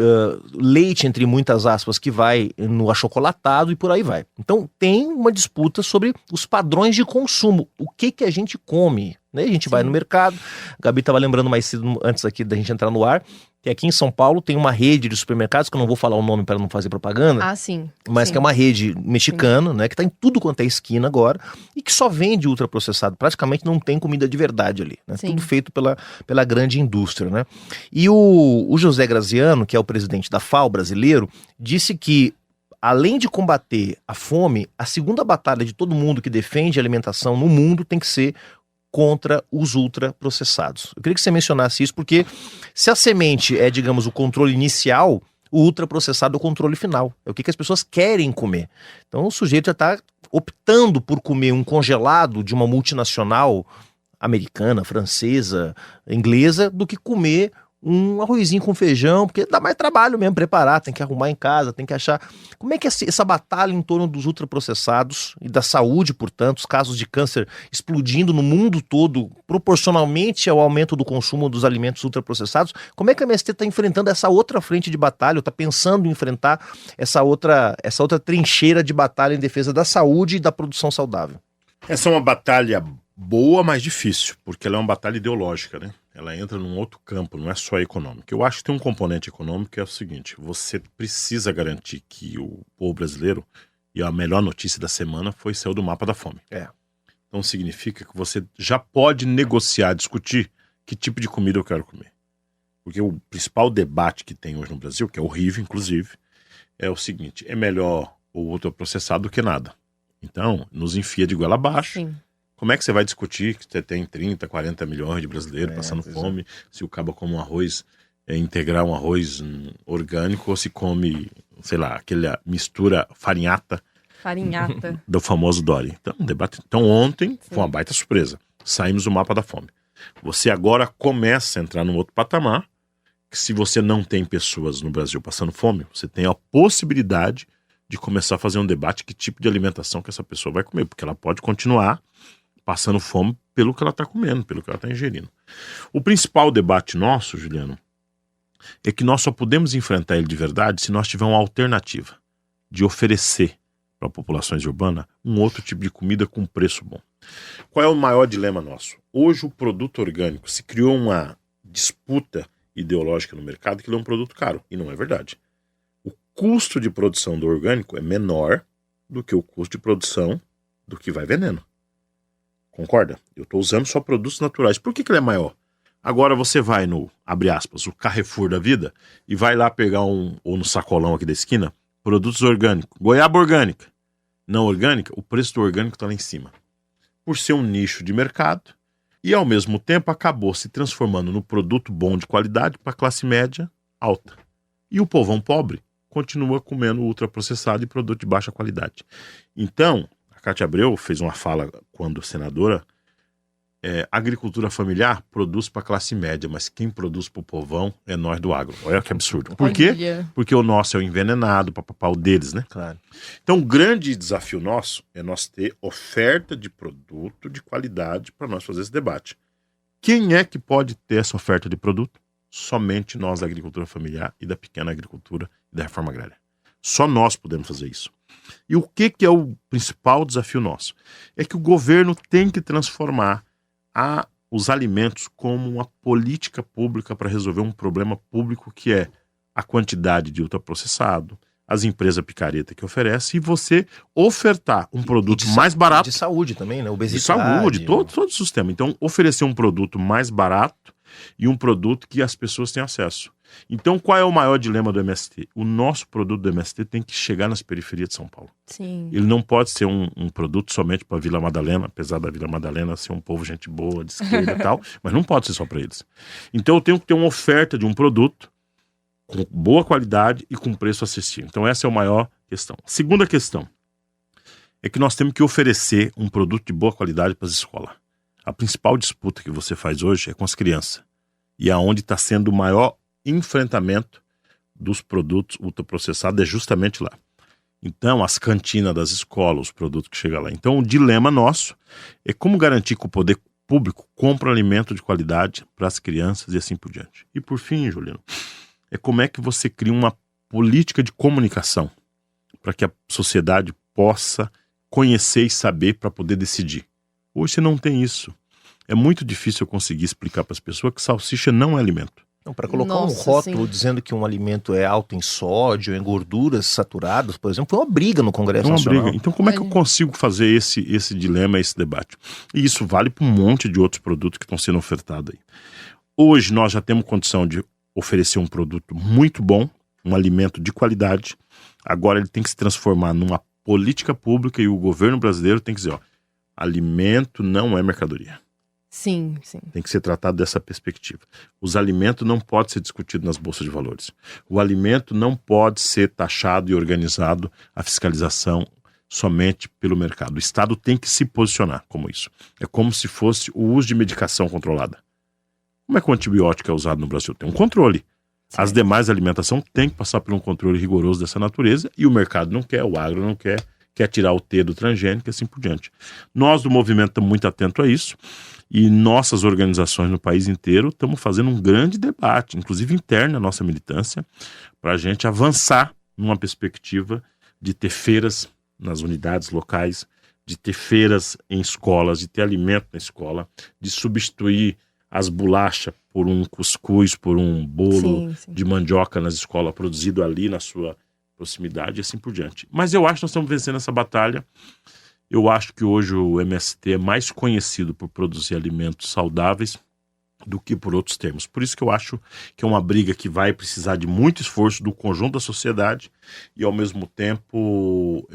leite, entre muitas aspas, que vai no achocolatado e por aí vai. Então, tem uma disputa sobre os padrões de consumo. O que a gente come, né? A gente vai no mercado. A Gabi estava lembrando mais cedo, antes aqui da gente entrar no ar, que aqui em São Paulo tem uma rede de supermercados, que eu não vou falar o nome para não fazer propaganda. Ah, sim. Mas que é uma rede mexicana, né? Que está em tudo quanto é esquina agora, e que só vende ultraprocessado. Praticamente não tem comida de verdade ali, né? Tudo feito pela grande indústria, né? E o José Graziano, que é o presidente da FAO brasileiro, disse que, além de combater a fome, a segunda batalha de todo mundo que defende a alimentação no mundo tem que ser contra os ultraprocessados. Eu queria que você mencionasse isso, porque se a semente é, digamos, o controle inicial, o ultraprocessado é o controle final. É o que as pessoas querem comer. Então o sujeito já está optando por comer um congelado de uma multinacional americana, francesa, inglesa, do que comer um arrozinho com feijão, porque dá mais trabalho mesmo preparar, tem que arrumar em casa, tem que achar. Como é que é essa batalha em torno dos ultraprocessados e da saúde, portanto, os casos de câncer explodindo no mundo todo, proporcionalmente ao aumento do consumo dos alimentos ultraprocessados, como é que a MST está enfrentando essa outra frente de batalha, ou está pensando em enfrentar essa outra trincheira de batalha em defesa da saúde e da produção saudável? Essa é uma batalha boa, mas difícil, porque ela é uma batalha ideológica, né? Ela entra num outro campo, não é só econômico. Eu acho que tem um componente econômico que é o seguinte: você precisa garantir que o povo brasileiro, e a melhor notícia da semana saiu do mapa da fome. Então significa que você já pode negociar, discutir que tipo de comida eu quero comer. Porque o principal debate que tem hoje no Brasil, que é horrível inclusive, é o seguinte: é melhor o ultraprocessado do que nada. Então, nos enfia de goela abaixo. Sim. Como é que você vai discutir que você tem 30, 40 milhões de brasileiros passando fome, se o cabo come um arroz integral, um arroz orgânico, ou se come, sei lá, aquela mistura farinhata do famoso Dory. Então, debate. Então, ontem foi uma baita surpresa. Saímos do mapa da fome. Você agora começa a entrar num outro patamar, que se você não tem pessoas no Brasil passando fome, você tem a possibilidade de começar a fazer um debate que tipo de alimentação que essa pessoa vai comer, porque ela pode continuar passando fome pelo que ela está comendo, pelo que ela está ingerindo. O principal debate nosso, Juliano, é que nós só podemos enfrentar ele de verdade se nós tivermos uma alternativa de oferecer para populações urbanas um outro tipo de comida com preço bom. Qual é o maior dilema nosso? Hoje o produto orgânico, se criou uma disputa ideológica no mercado que ele é um produto caro, e não é verdade. O custo de produção do orgânico é menor do que o custo de produção do que vai veneno. Concorda? Eu estou usando só produtos naturais. Por que ele é maior? Agora você vai no, abre aspas, o Carrefour da vida e vai lá pegar ou no sacolão aqui da esquina, produtos orgânicos. Goiaba orgânica. Não orgânica, o preço do orgânico está lá em cima. Por ser um nicho de mercado e ao mesmo tempo acabou se transformando no produto bom de qualidade para a classe média alta. E o povão pobre continua comendo ultraprocessado e produto de baixa qualidade. Então, a Cátia Abreu fez uma fala quando senadora, agricultura familiar produz para a classe média, mas quem produz para o povão é nós do agro. Olha que absurdo. Por quê? Porque o nosso é o envenenado, papapá, o deles, né? Claro. Então, o grande desafio nosso é nós ter oferta de produto de qualidade para nós fazer esse debate. Quem é que pode ter essa oferta de produto? Somente nós da agricultura familiar e da pequena agricultura e da reforma agrária. Só nós podemos fazer isso. E o que é o principal desafio nosso? É que o governo tem que transformar os alimentos como uma política pública para resolver um problema público que é a quantidade de ultraprocessado, as empresas picareta que oferecem, e você ofertar um produto mais barato. De saúde também, né? De Obesidade. saúde, todo o sistema. Então, oferecer um produto mais barato e um produto que as pessoas têm acesso. Então, qual é o maior dilema do MST? O nosso produto do MST tem que chegar nas periferias de São Paulo. Sim. Ele não pode ser um produto somente para a Vila Madalena, apesar da Vila Madalena ser um povo gente boa, de esquerda e tal, mas não pode ser só para eles. Então, eu tenho que ter uma oferta de um produto com boa qualidade e com preço acessível. Então, essa é a maior questão. Segunda questão é que nós temos que oferecer um produto de boa qualidade para as escolas. A principal disputa que você faz hoje é com as crianças. E aonde está sendo o maior enfrentamento dos produtos ultraprocessados é justamente lá. Então, as cantinas das escolas, os produtos que chegam lá. Então, o dilema nosso é como garantir que o poder público compra alimento de qualidade para as crianças e assim por diante. E por fim, Juliano, é como é que você cria uma política de comunicação para que a sociedade possa conhecer e saber para poder decidir. Hoje você não tem isso. É muito difícil eu conseguir explicar para as pessoas que salsicha não é alimento. Para colocar Nossa, um rótulo sim. dizendo que um alimento é alto em sódio, em gorduras saturadas, por exemplo, foi uma briga no Congresso É uma Nacional. briga. Então, como é que eu consigo fazer esse dilema, esse debate? E isso vale para um monte de outros produtos que estão sendo ofertados aí. Hoje nós já temos condição de oferecer um produto muito bom, um alimento de qualidade. Agora ele tem que se transformar numa política pública e o governo brasileiro tem que dizer, alimento não é mercadoria. Sim, sim. Tem que ser tratado dessa perspectiva. Os alimentos não podem ser discutidos nas bolsas de valores. O alimento não pode ser taxado e organizado a fiscalização somente pelo mercado. O Estado tem que se posicionar como isso. É como se fosse o uso de medicação controlada. Como é que o antibiótico é usado no Brasil? Tem um controle. As demais alimentação tem que passar por um controle rigoroso dessa natureza e o mercado não quer, o agro não quer tirar o T do transgênico e assim por diante. Nós do movimento estamos muito atentos a isso e nossas organizações no país inteiro estamos fazendo um grande debate, inclusive interno na nossa militância, para a gente avançar numa perspectiva de ter feiras nas unidades locais, de ter feiras em escolas, de ter alimento na escola, de substituir as bolachas por um cuscuz, por um bolo de mandioca nas escolas, produzido ali na sua proximidade e assim por diante. Mas eu acho que nós estamos vencendo essa batalha. Eu acho que hoje o MST é mais conhecido por produzir alimentos saudáveis do que por outros termos. Por isso que eu acho que é uma briga que vai precisar de muito esforço do conjunto da sociedade e, ao mesmo tempo,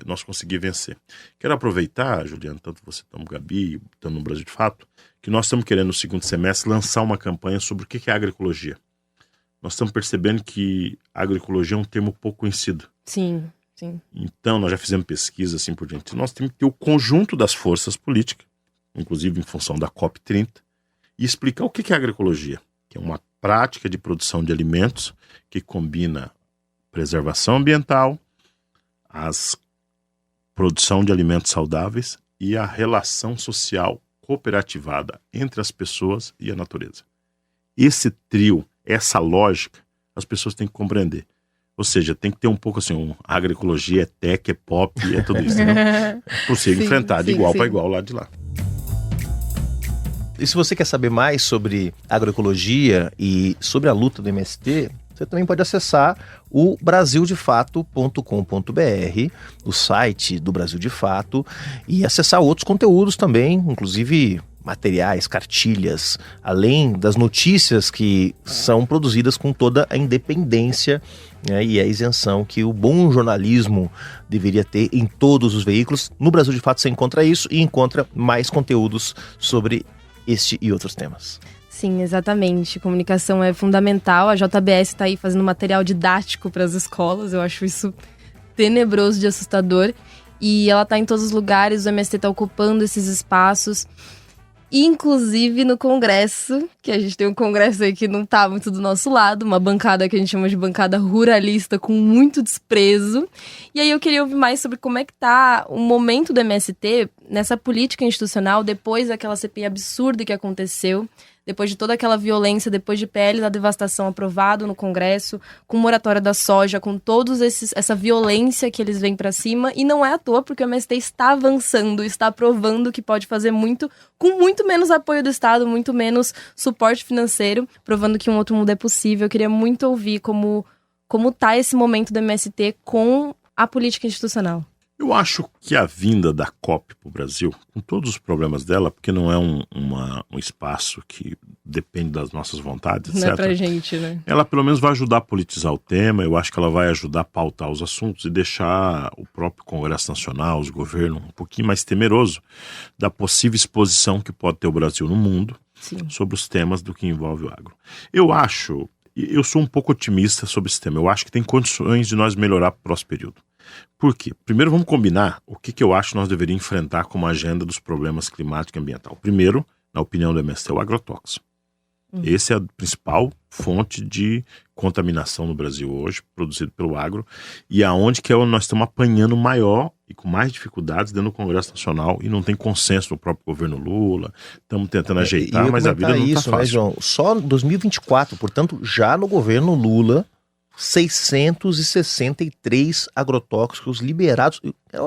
nós conseguir vencer. Quero aproveitar, Juliano, tanto você como Gabi, tanto no Brasil de Fato, que nós estamos querendo no segundo semestre lançar uma campanha sobre o que é agroecologia. Nós estamos percebendo que a agroecologia é um termo pouco conhecido. Sim, sim. Então, nós já fizemos pesquisa assim por diante. Nós temos que ter o conjunto das forças políticas, inclusive em função da COP30, e explicar o que é agroecologia, que é uma prática de produção de alimentos que combina preservação ambiental, a produção de alimentos saudáveis e a relação social cooperativada entre as pessoas e a natureza. Esse trio, essa lógica, as pessoas têm que compreender. Ou seja, tem que ter um pouco assim, a agroecologia é tech, é pop, é tudo isso, né? Possível enfrentar de igual para igual lá de lá. E se você quer saber mais sobre agroecologia e sobre a luta do MST, você também pode acessar o brasildefato.com.br, o site do Brasil de Fato, e acessar outros conteúdos também, inclusive materiais, cartilhas, além das notícias que são produzidas com toda a independência, né, e a isenção que o bom jornalismo deveria ter em todos os veículos. No Brasil de Fato você encontra isso e encontra mais conteúdos sobre este e outros temas. Sim, exatamente. Comunicação é fundamental. A JBS está aí fazendo material didático para as escolas. Eu acho isso tenebroso de assustador. E ela está em todos os lugares, o MST está ocupando esses espaços. Inclusive no Congresso, que a gente tem um Congresso aí que não tá muito do nosso lado, uma bancada que a gente chama de bancada ruralista com muito desprezo. E aí eu queria ouvir mais sobre como é que tá o momento do MST nessa política institucional depois daquela CPI absurda que aconteceu, depois de toda aquela violência, depois de PL da devastação aprovado no Congresso, com moratória da soja, com todos essa violência que eles vêm pra cima. E não é à toa, porque o MST está avançando, está provando que pode fazer muito, com muito menos apoio do Estado, muito menos suporte financeiro, provando que um outro mundo é possível. Eu queria muito ouvir como tá esse momento do MST com a política institucional. Eu acho que a vinda da COP para o Brasil, com todos os problemas dela, porque não é um espaço que depende das nossas vontades, etc. Não é pra gente, né? Ela pelo menos vai ajudar a politizar o tema, eu acho que ela vai ajudar a pautar os assuntos e deixar o próprio Congresso Nacional, os governos, um pouquinho mais temeroso da possível exposição que pode ter o Brasil no mundo. Sim. Sobre os temas do que envolve o agro. Eu sou um pouco otimista sobre esse tema, eu acho que tem condições de nós melhorar para o próximo período. Por quê? Primeiro vamos combinar o que eu acho que nós deveríamos enfrentar como agenda dos problemas climático e ambiental. Primeiro, na opinião do MST, é o agrotóxico. Esse é a principal fonte de contaminação no Brasil hoje, produzido pelo agro, e aonde que nós estamos apanhando maior e com mais dificuldades dentro do Congresso Nacional, e não tem consenso no próprio governo Lula, estamos tentando ajeitar, mas a vida não está fácil. Né, João? Só em 2024, portanto, já no governo Lula, 663 agrotóxicos liberados. É um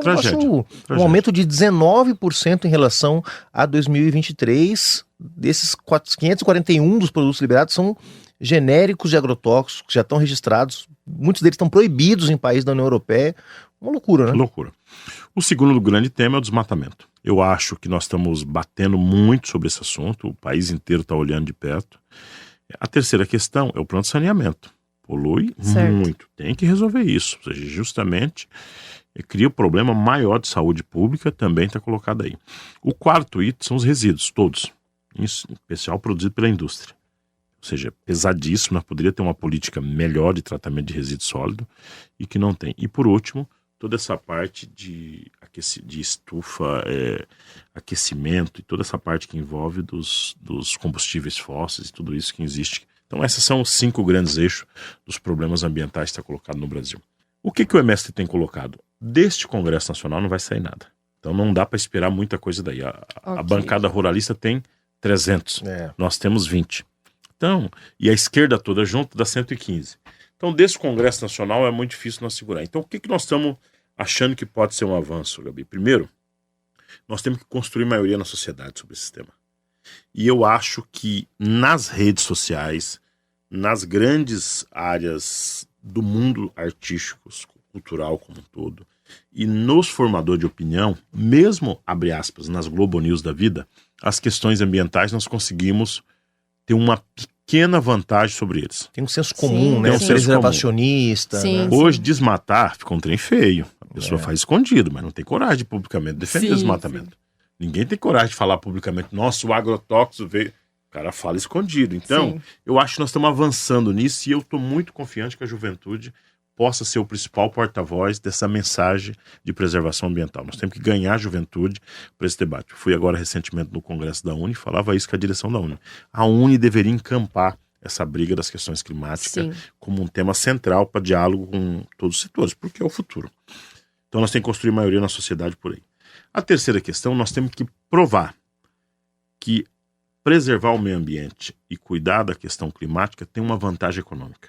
aumento de 19% em relação a 2023. Desses 541 dos produtos liberados são genéricos de agrotóxicos que já estão registrados. Muitos deles estão proibidos em países da União Europeia. Uma loucura, né? Loucura. O segundo grande tema é o desmatamento. Eu acho que nós estamos batendo muito sobre esse assunto. O país inteiro está olhando de perto. A terceira questão é o plano de saneamento. Polui muito, tem que resolver isso. Ou seja, justamente cria um problema maior de saúde pública, também está colocado aí. O quarto item são os resíduos, todos, em especial produzido pela indústria. Ou seja, pesadíssimo, nós poderíamos ter uma política melhor de tratamento de resíduo sólido e que não tem. E por último, toda essa parte de estufa, aquecimento e toda essa parte que envolve dos combustíveis fósseis e tudo isso que existe. Então esses são os 5 grandes eixos dos problemas ambientais que está colocado no Brasil. O que o MST tem colocado? Deste Congresso Nacional não vai sair nada. Então não dá para esperar muita coisa daí. A bancada ruralista tem 300, nós temos 20. Então, e a esquerda toda junto dá 115. Então desse Congresso Nacional é muito difícil nós segurar. Então o que nós estamos achando que pode ser um avanço, Gabi? Primeiro, nós temos que construir maioria na sociedade sobre esse tema. E eu acho que nas redes sociais, nas grandes áreas do mundo artístico, cultural como um todo, e nos formadores de opinião, mesmo, abre aspas, nas Globo News da vida, as questões ambientais nós conseguimos ter uma pequena vantagem sobre eles. Tem um senso comum, né? Um senso preservacionista. Sim, né? Hoje, desmatar ficou um trem feio. A pessoa faz escondido, mas não tem coragem de publicamente defender o desmatamento. Sim. Ninguém tem coragem de falar publicamente, nossa, o agrotóxico veio. O cara fala escondido. Então, eu acho que nós estamos avançando nisso e eu estou muito confiante que a juventude possa ser o principal porta-voz dessa mensagem de preservação ambiental. Nós temos que ganhar a juventude para esse debate. Eu fui agora recentemente no Congresso da UNE e falava isso com a direção da UNE. A UNE deveria encampar essa briga das questões climáticas como um tema central para diálogo com todos os setores, porque é o futuro. Então nós temos que construir maioria na sociedade por aí. A terceira questão, nós temos que provar que preservar o meio ambiente e cuidar da questão climática tem uma vantagem econômica.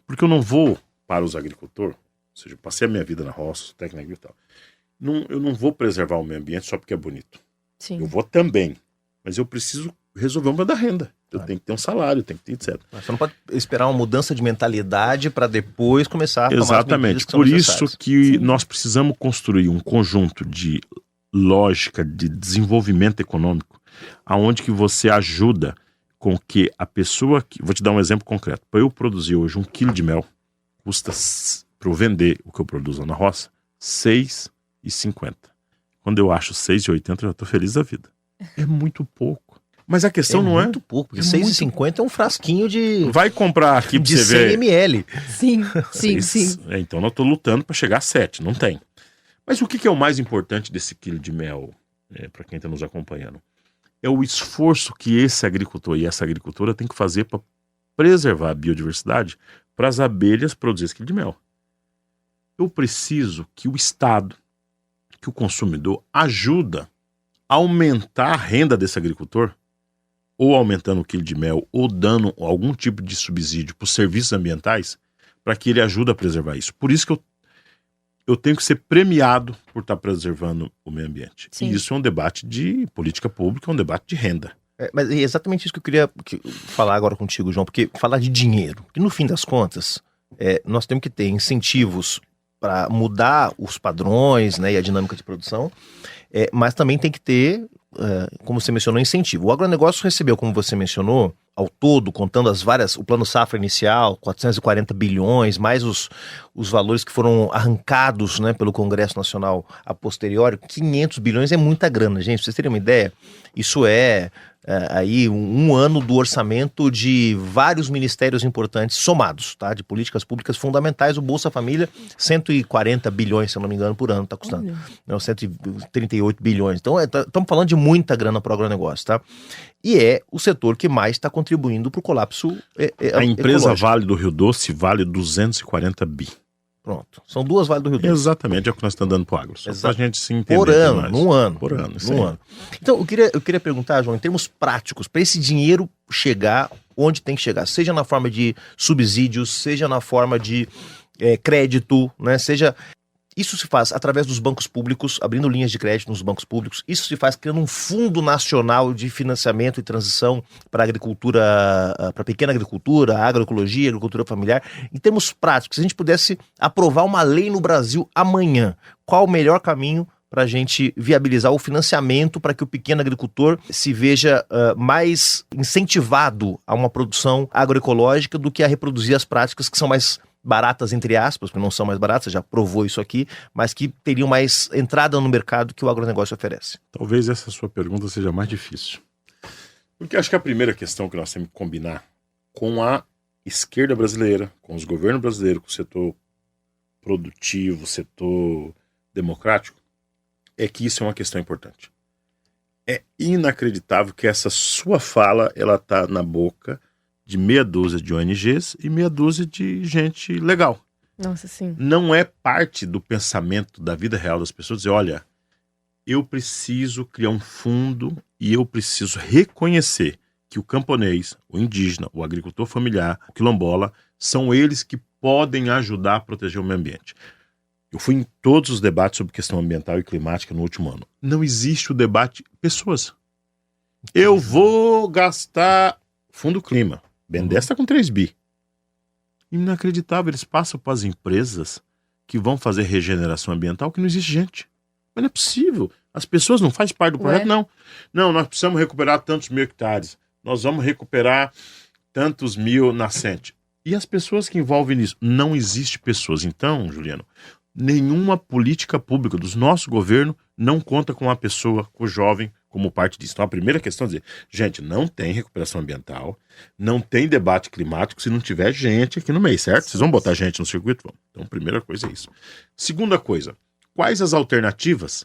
Porque eu não vou para os agricultores, ou seja, eu passei a minha vida na roça, técnica e tal, eu não vou preservar o meio ambiente só porque é bonito. Sim. Eu vou também, mas eu preciso resolver uma da renda. Eu tenho que ter um salário, tenho que ter etc. Você não pode esperar uma mudança de mentalidade para depois começar a tomar as medidas Exatamente. que são Por necessárias. isso que nós precisamos construir um conjunto de lógica de desenvolvimento econômico, aonde que você ajuda com que a pessoa que... Vou te dar um exemplo concreto. Para eu produzir hoje 1 quilo de mel, custa, para eu vender o que eu produzo na roça, R$ 6,50. Quando eu acho 6,80, eu já estou feliz da vida. É muito pouco. Mas a questão não é... muito pouco, porque É 6,50 é um frasquinho de Vai comprar aqui para de você 100 ver. ml. Sim, sim, sim. Então eu estou lutando para chegar a 7, não tem. Mas o que é o mais importante desse quilo de mel, para quem está nos acompanhando? É o esforço que esse agricultor e essa agricultora tem que fazer para preservar a biodiversidade para as abelhas produzirem esse quilo de mel. Eu preciso que o Estado, que o consumidor ajuda a aumentar a renda desse agricultor, ou aumentando o quilo de mel, ou dando algum tipo de subsídio para os serviços ambientais, para que ele ajude a preservar isso. Por isso que eu tenho que ser premiado por estar preservando o meio ambiente. Sim. E isso é um debate de política pública, é um debate de renda. Mas é exatamente isso que eu queria falar agora contigo, João, porque falar de dinheiro, que no fim das contas, nós temos que ter incentivos para mudar os padrões, né, e a dinâmica de produção, mas também tem que ter, como você mencionou, incentivo. O agronegócio recebeu, como você mencionou, ao todo, contando o plano safra inicial, 440 bilhões, mais os valores que foram arrancados, né, pelo Congresso Nacional a posteriori, 500 bilhões é muita grana, gente. Pra vocês terem uma ideia, isso aí um ano do orçamento de vários ministérios importantes somados, tá? De políticas públicas fundamentais. O Bolsa Família, 140 bilhões, se eu não me engano, por ano está custando. Não, 138 bilhões. Então, estamos falando de muita grana para o agronegócio, tá? E é o setor que mais está contribuindo para o colapso A empresa ecológico. Vale do Rio Doce vale 240 bi. Pronto. São 2 Vale do Rio Doce. Exatamente, é o que nós estamos dando para o agro. Só para a gente se entender. Por ano, mais. num ano. Por ano, isso Num aí. ano. Então, eu queria perguntar, João, em termos práticos, para esse dinheiro chegar onde tem que chegar, seja na forma de subsídios, seja na forma de crédito, né? Isso se faz através dos bancos públicos, abrindo linhas de crédito nos bancos públicos. Isso se faz criando um fundo nacional de financiamento e transição para a agricultura, para a pequena agricultura, agroecologia, agricultura familiar. Em termos práticos, se a gente pudesse aprovar uma lei no Brasil amanhã, qual o melhor caminho para a gente viabilizar o financiamento para que o pequeno agricultor se veja mais incentivado a uma produção agroecológica do que a reproduzir as práticas que são mais baratas, entre aspas, porque não são mais baratas, você já provou isso aqui, mas que teriam mais entrada no mercado que o agronegócio oferece? Talvez essa sua pergunta seja mais difícil. Porque acho que a primeira questão que nós temos que combinar com a esquerda brasileira, com os governos brasileiros, com o setor produtivo, setor democrático, é que isso é uma questão importante. É inacreditável que essa sua fala, ela está na boca de meia dúzia de ONGs e meia dúzia de gente legal. Nossa, sim. Não é parte do pensamento da vida real das pessoas dizer, olha, eu preciso criar um fundo e eu preciso reconhecer que o camponês, o indígena, o agricultor familiar, o quilombola, são eles que podem ajudar a proteger o meio ambiente. Eu fui em todos os debates sobre questão ambiental e climática no último ano. Não existe o debate pessoas. Eu vou gastar fundo clima. BNDES está com 3 bi. Inacreditável, eles passam para as empresas que vão fazer regeneração ambiental que não existe gente. Mas não é possível. As pessoas não fazem parte do projeto, não. Não, nós precisamos recuperar tantos mil hectares. Nós vamos recuperar tantos mil nascentes. E as pessoas que envolvem nisso? Não existe pessoas. Então, Juliano, nenhuma política pública do nosso governo não conta com uma pessoa, com o jovem, como parte disso. Então, a primeira questão é dizer, gente, não tem recuperação ambiental, não tem debate climático se não tiver gente aqui no meio, certo? Vocês vão botar gente no circuito? Vão. Então, primeira coisa é isso. Segunda coisa, quais as alternativas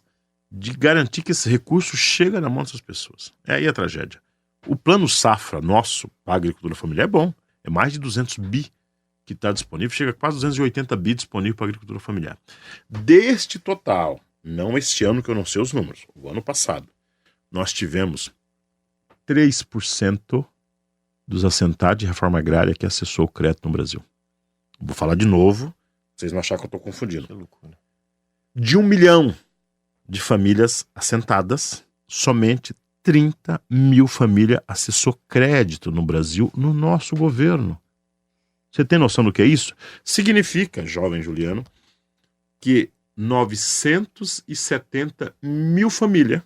de garantir que esse recurso chega na mão dessas pessoas? É aí a tragédia. O plano safra nosso, para a agricultura familiar, é bom. É mais de 200 bi que está disponível, chega a quase 280 bi disponível para a agricultura familiar. Deste total, não este ano que eu não sei os números, o ano passado, nós tivemos 3% dos assentados de reforma agrária que acessou o crédito no Brasil. Vou falar de novo, pra vocês não acharem que eu tô confundindo. Que loucura. De 1 milhão de famílias assentadas, somente 30 mil famílias acessou crédito no Brasil no nosso governo. Você tem noção do que é isso? Significa, jovem Juliano, que 970 mil famílias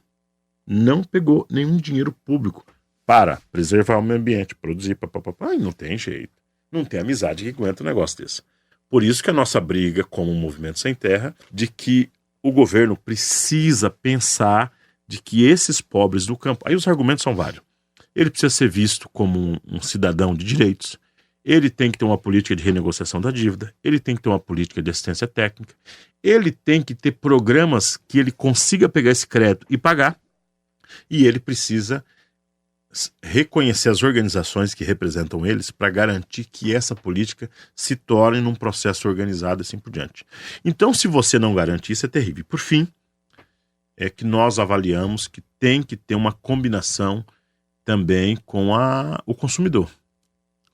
não pegou nenhum dinheiro público para preservar o meio ambiente, produzir, papapá. Não tem jeito. Não tem amizade que aguenta um negócio desse. Por isso que a nossa briga como Movimento Sem Terra, de que o governo precisa pensar de que esses pobres do campo... Aí os argumentos são vários. Ele precisa ser visto como um cidadão de direitos. Ele tem que ter uma política de renegociação da dívida. Ele tem que ter uma política de assistência técnica. Ele tem que ter programas que ele consiga pegar esse crédito e pagar. E ele precisa reconhecer as organizações que representam eles para garantir que essa política se torne num processo organizado e assim por diante. Então, se você não garante isso, é terrível. Por fim, é que nós avaliamos que tem que ter uma combinação também com o consumidor.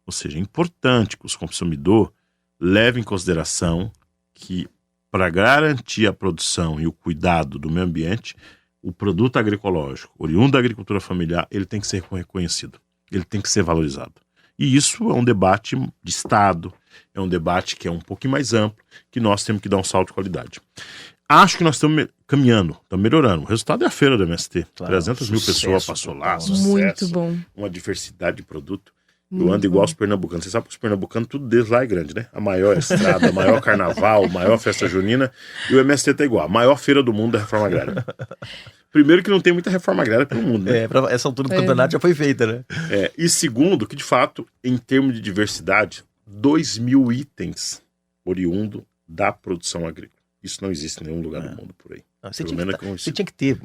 Ou seja, é importante que os consumidores levem em consideração que, para garantir a produção e o cuidado do meio ambiente, o produto agroecológico, oriundo da agricultura familiar, ele tem que ser reconhecido, ele tem que ser valorizado. E isso é um debate de Estado, é um debate que é um pouquinho mais amplo, que nós temos que dar um salto de qualidade. Acho que nós estamos caminhando, estamos melhorando. O resultado é a feira do MST. Claro, 300 mil pessoas passou lá, sucesso, Muito bom. uma diversidade de produto. Eu ando igual os pernambucanos. Você sabe que os pernambucanos, tudo deles lá é grande, né? A maior estrada, a maior carnaval, a maior festa junina. E o MST tá igual. A maior feira do mundo da reforma agrária. Primeiro que não tem muita reforma agrária pelo mundo, né? Pra essa altura do campeonato já foi feita, né? E segundo, que de fato, em termos de diversidade, 2.000 itens oriundo da produção agrícola. Isso não existe em nenhum lugar do mundo por aí. Você tinha que ter,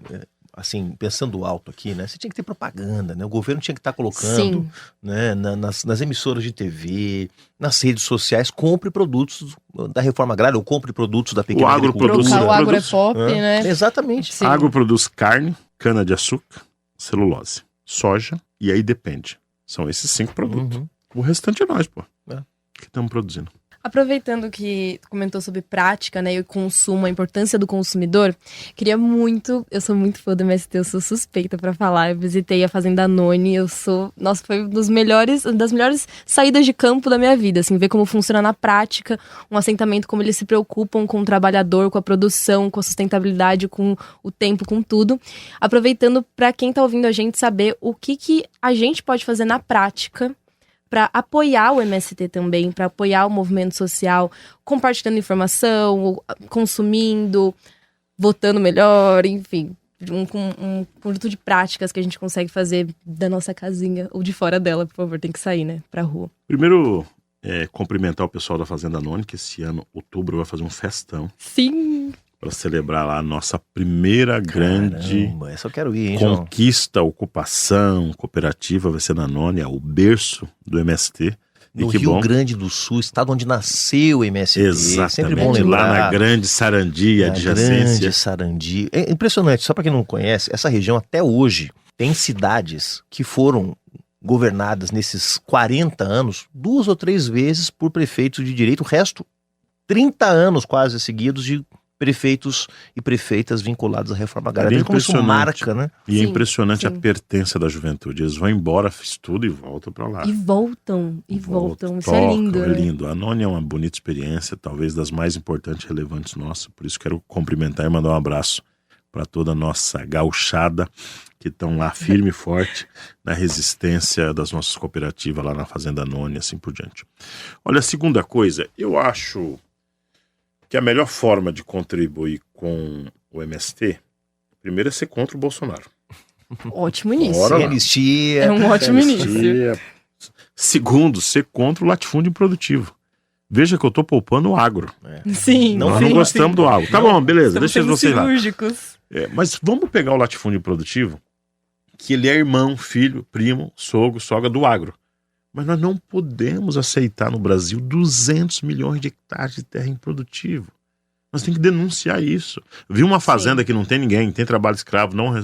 assim, pensando alto aqui, né? Você tinha que ter propaganda, né? O governo tinha que estar colocando, né, nas emissoras de TV, nas redes sociais, compre produtos da reforma agrária ou compre produtos da pequena agricultura. O agro é pop, né? Exatamente. Sim. Agro produz carne, cana-de-açúcar, celulose, soja e aí depende. São esses 5 produtos. O restante é nós, pô. Que estamos produzindo. Aproveitando que tu comentou sobre prática, né, e o consumo, a importância do consumidor, queria muito, eu sou muito fã do MST, eu sou suspeita pra falar, eu visitei a Fazenda Noni, foi uma das melhores saídas de campo da minha vida, assim, ver como funciona na prática, um assentamento, como eles se preocupam com o trabalhador, com a produção, com a sustentabilidade, com o tempo, com tudo. Aproveitando pra quem tá ouvindo a gente saber o que a gente pode fazer na prática para apoiar o MST também, para apoiar o movimento social, compartilhando informação, consumindo, votando melhor, enfim, um conjunto de práticas que a gente consegue fazer da nossa casinha ou de fora dela, por favor, tem que sair, né, pra rua. Primeiro, cumprimentar o pessoal da Fazenda Noni, que esse ano, outubro, vai fazer um festão. Sim! Para celebrar lá a nossa primeira grande essa eu quero ir, hein, conquista, ocupação cooperativa, vai ser na Noni, é o berço do MST. No Rio Grande do Sul, estado onde nasceu o MST. Exatamente, sempre bom lembrar. Lá na Grande Sarandi, adjacência. Grande Sarandi. É impressionante, só para quem não conhece, essa região até hoje tem cidades que foram governadas nesses 40 anos 2 ou 3 vezes por prefeitos de direito, o resto 30 anos quase seguidos de prefeitos e prefeitas vinculados à reforma agrária. Veja como isso marca, né? E é impressionante a pertença da juventude. Eles vão embora, estudo e voltam para lá. E voltam. Isso é lindo. É lindo. A Noni é uma bonita experiência, talvez das mais importantes e relevantes nossas. Por isso quero cumprimentar e mandar um abraço para toda a nossa gauchada que estão lá firme e forte na resistência das nossas cooperativas lá na Fazenda Noni e assim por diante. Olha, a segunda coisa, eu acho que a melhor forma de contribuir com o MST, primeiro é ser contra o Bolsonaro. Ótimo início. Anistia. É um ótimo início. Segundo, ser contra o latifúndio improdutivo. Veja que eu tô poupando o agro. Sim. Nós não gostamos do agro. Tá bom, beleza, deixa vocês lá. Cirúrgicos. Mas vamos pegar o latifúndio improdutivo, que ele é irmão, filho, primo, sogro, sogra do agro. Mas nós não podemos aceitar no Brasil 200 milhões de hectares de terra improdutiva. Nós temos que denunciar isso. Vi uma fazenda que não tem ninguém, tem trabalho escravo, não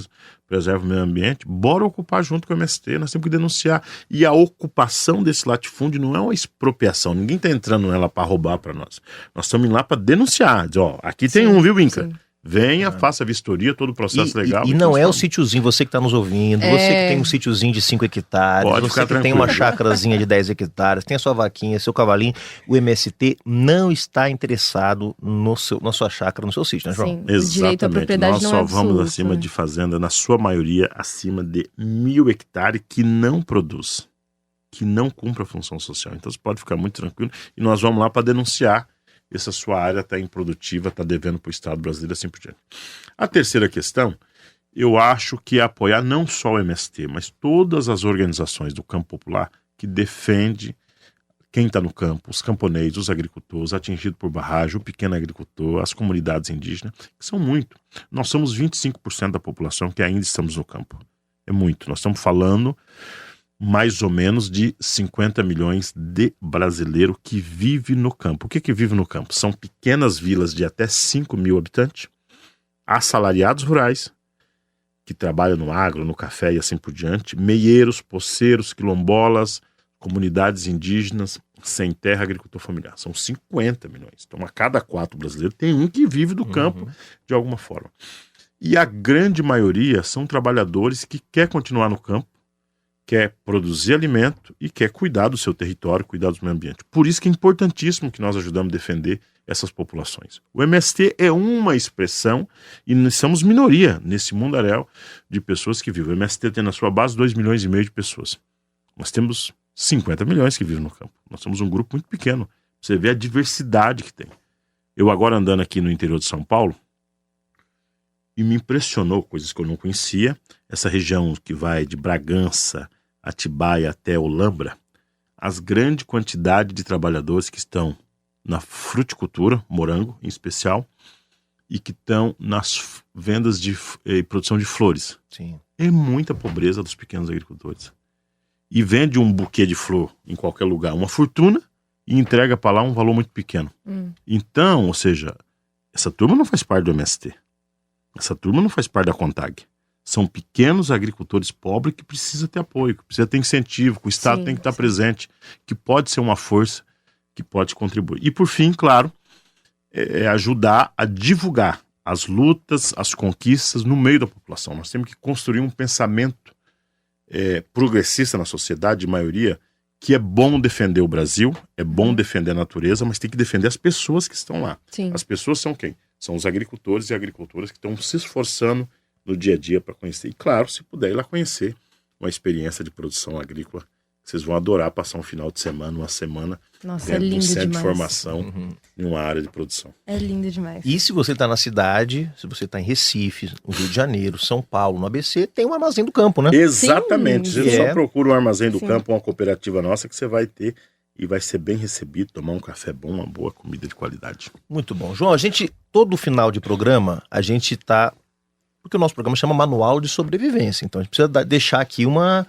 preserva o meio ambiente, bora ocupar junto com o MST, nós temos que denunciar. E a ocupação desse latifúndio não é uma expropriação, ninguém está entrando nela para roubar para nós. Nós estamos indo lá para denunciar, dizer, ó, aqui tem viu, Inca? Sim. Venha, faça a vistoria, todo o processo legal. E não é o sítiozinho, você que está nos ouvindo, você que tem um sítiozinho de 5 hectares, Pode você que tem uma chácarazinha de 10 hectares, tem a sua vaquinha, seu cavalinho, o MST não está interessado na sua chácara, no seu sítio, né, João? Sim, o direito à propriedade nós não só é vamos absoluto, acima de fazenda, na sua maioria, acima de 1.000 hectares que não produz, que não cumpre a função social. Então você pode ficar muito tranquilo e nós vamos lá para denunciar essa sua área está improdutiva, está devendo para o Estado brasileiro, assim por diante. A terceira questão, eu acho que é apoiar não só o MST, mas todas as organizações do campo popular que defende quem está no campo, os camponeses, os agricultores, atingidos por barragem, o pequeno agricultor, as comunidades indígenas, que são muito. Nós somos 25% da população que ainda estamos no campo. É muito. Nós estamos falando mais ou menos de 50 milhões de brasileiros que vivem no campo. O que vive no campo? São pequenas vilas de até 5 mil habitantes, assalariados rurais, que trabalham no agro, no café e assim por diante, meieiros, poceiros, quilombolas, comunidades indígenas, sem terra, agricultor familiar. São 50 milhões. Então, a cada 4 brasileiros tem um que vive do campo de alguma forma. E a grande maioria são trabalhadores que quer continuar no campo, quer produzir alimento e quer cuidar do seu território, cuidar do meio ambiente. Por isso que é importantíssimo que nós ajudamos a defender essas populações. O MST é uma expressão e nós somos minoria nesse mundaréu de pessoas que vivem. O MST tem na sua base 2,5 milhões de pessoas. Nós temos 50 milhões que vivem no campo. Nós somos um grupo muito pequeno. Você vê a diversidade que tem. Eu agora andando aqui no interior de São Paulo, e me impressionou, coisas que eu não conhecia, essa região que vai de Bragança, Atibaia até Olambra, as grande quantidade de trabalhadores que estão na fruticultura, morango em especial, e que estão nas vendas de produção de flores. Sim. É muita pobreza dos pequenos agricultores. E vende um buquê de flor em qualquer lugar, uma fortuna, e entrega para lá um valor muito pequeno. Então, ou seja, essa turma não faz parte do MST. Essa turma não faz parte da CONTAG. São pequenos agricultores pobres que precisam ter apoio, que precisam ter incentivo, que o Estado tem que estar presente, que pode ser uma força que pode contribuir. E por fim, claro, é ajudar a divulgar as lutas, as conquistas no meio da população. Nós temos que construir um pensamento progressista na sociedade, de maioria, que é bom defender o Brasil, é bom defender a natureza, mas tem que defender as pessoas que estão lá. Sim. As pessoas são quem? São os agricultores e agricultoras que estão se esforçando no dia a dia para conhecer. E claro, se puder ir lá conhecer uma experiência de produção agrícola, vocês vão adorar passar um final de semana, uma semana, Nossa, dentro é de um lindo centro demais. de formação em uma área de produção. É lindo demais. E se você está na cidade, se você está em Recife, no Rio de Janeiro, São Paulo, no ABC, tem um armazém do campo, né? Exatamente. Sim. Você só procura um armazém do Sim. campo, uma cooperativa nossa, que você vai ter e vai ser bem recebido, tomar um café bom, uma boa comida de qualidade. Muito bom. João, todo final de programa, a gente tá... Porque o nosso programa chama Manual de Sobrevivência. Então a gente precisa deixar aqui uma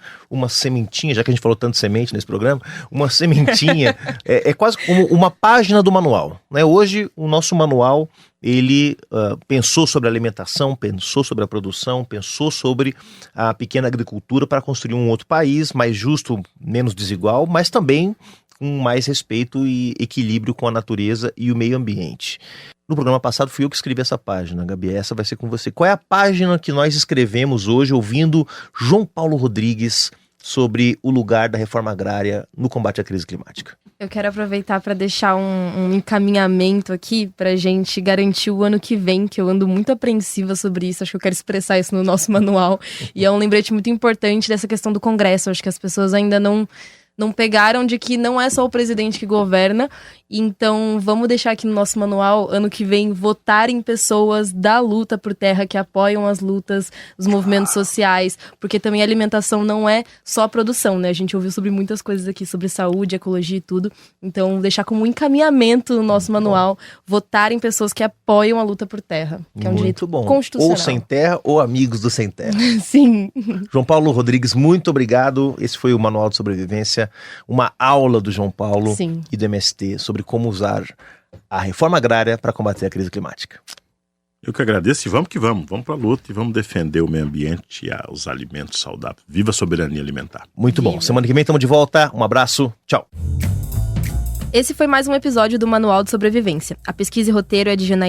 sementinha, já que a gente falou tanto de semente nesse programa, uma sementinha, é quase como uma página do manual, né? Hoje o nosso manual, ele pensou sobre a alimentação, pensou sobre a produção, pensou sobre a pequena agricultura para construir um outro país mais justo, menos desigual, mas também com mais respeito e equilíbrio com a natureza e o meio ambiente. No programa passado fui eu que escrevi essa página, Gabi, essa vai ser com você. Qual é a página que nós escrevemos hoje ouvindo João Paulo Rodrigues sobre o lugar da reforma agrária no combate à crise climática? Eu quero aproveitar para deixar um encaminhamento aqui para a gente garantir o ano que vem, que eu ando muito apreensiva sobre isso, acho que eu quero expressar isso no nosso manual. E é um lembrete muito importante dessa questão do Congresso, acho que as pessoas ainda não pegaram de que não é só o presidente que governa, então vamos deixar aqui no nosso manual, ano que vem, votar em pessoas da luta por terra, que apoiam as lutas, os movimentos sociais, porque também a alimentação não é só a produção, né? A gente ouviu sobre muitas coisas aqui, sobre saúde, ecologia e tudo, então deixar como um encaminhamento no nosso manual, votar em pessoas que apoiam a luta por terra, que é um direito constitucional. Ou sem terra, ou amigos do sem terra. Sim. João Paulo Rodrigues, muito obrigado. Esse foi o Manual de Sobrevivência, uma aula do João Paulo Sim. e do MST sobre como usar a reforma agrária para combater a crise climática. Eu que agradeço e vamos que vamos. Vamos para a luta e vamos defender o meio ambiente e os alimentos saudáveis. Viva a soberania alimentar. Muito bom. Semana que vem estamos de volta. Um abraço. Tchau. Esse foi mais um episódio do Manual de Sobrevivência. A pesquisa e roteiro é de Janaína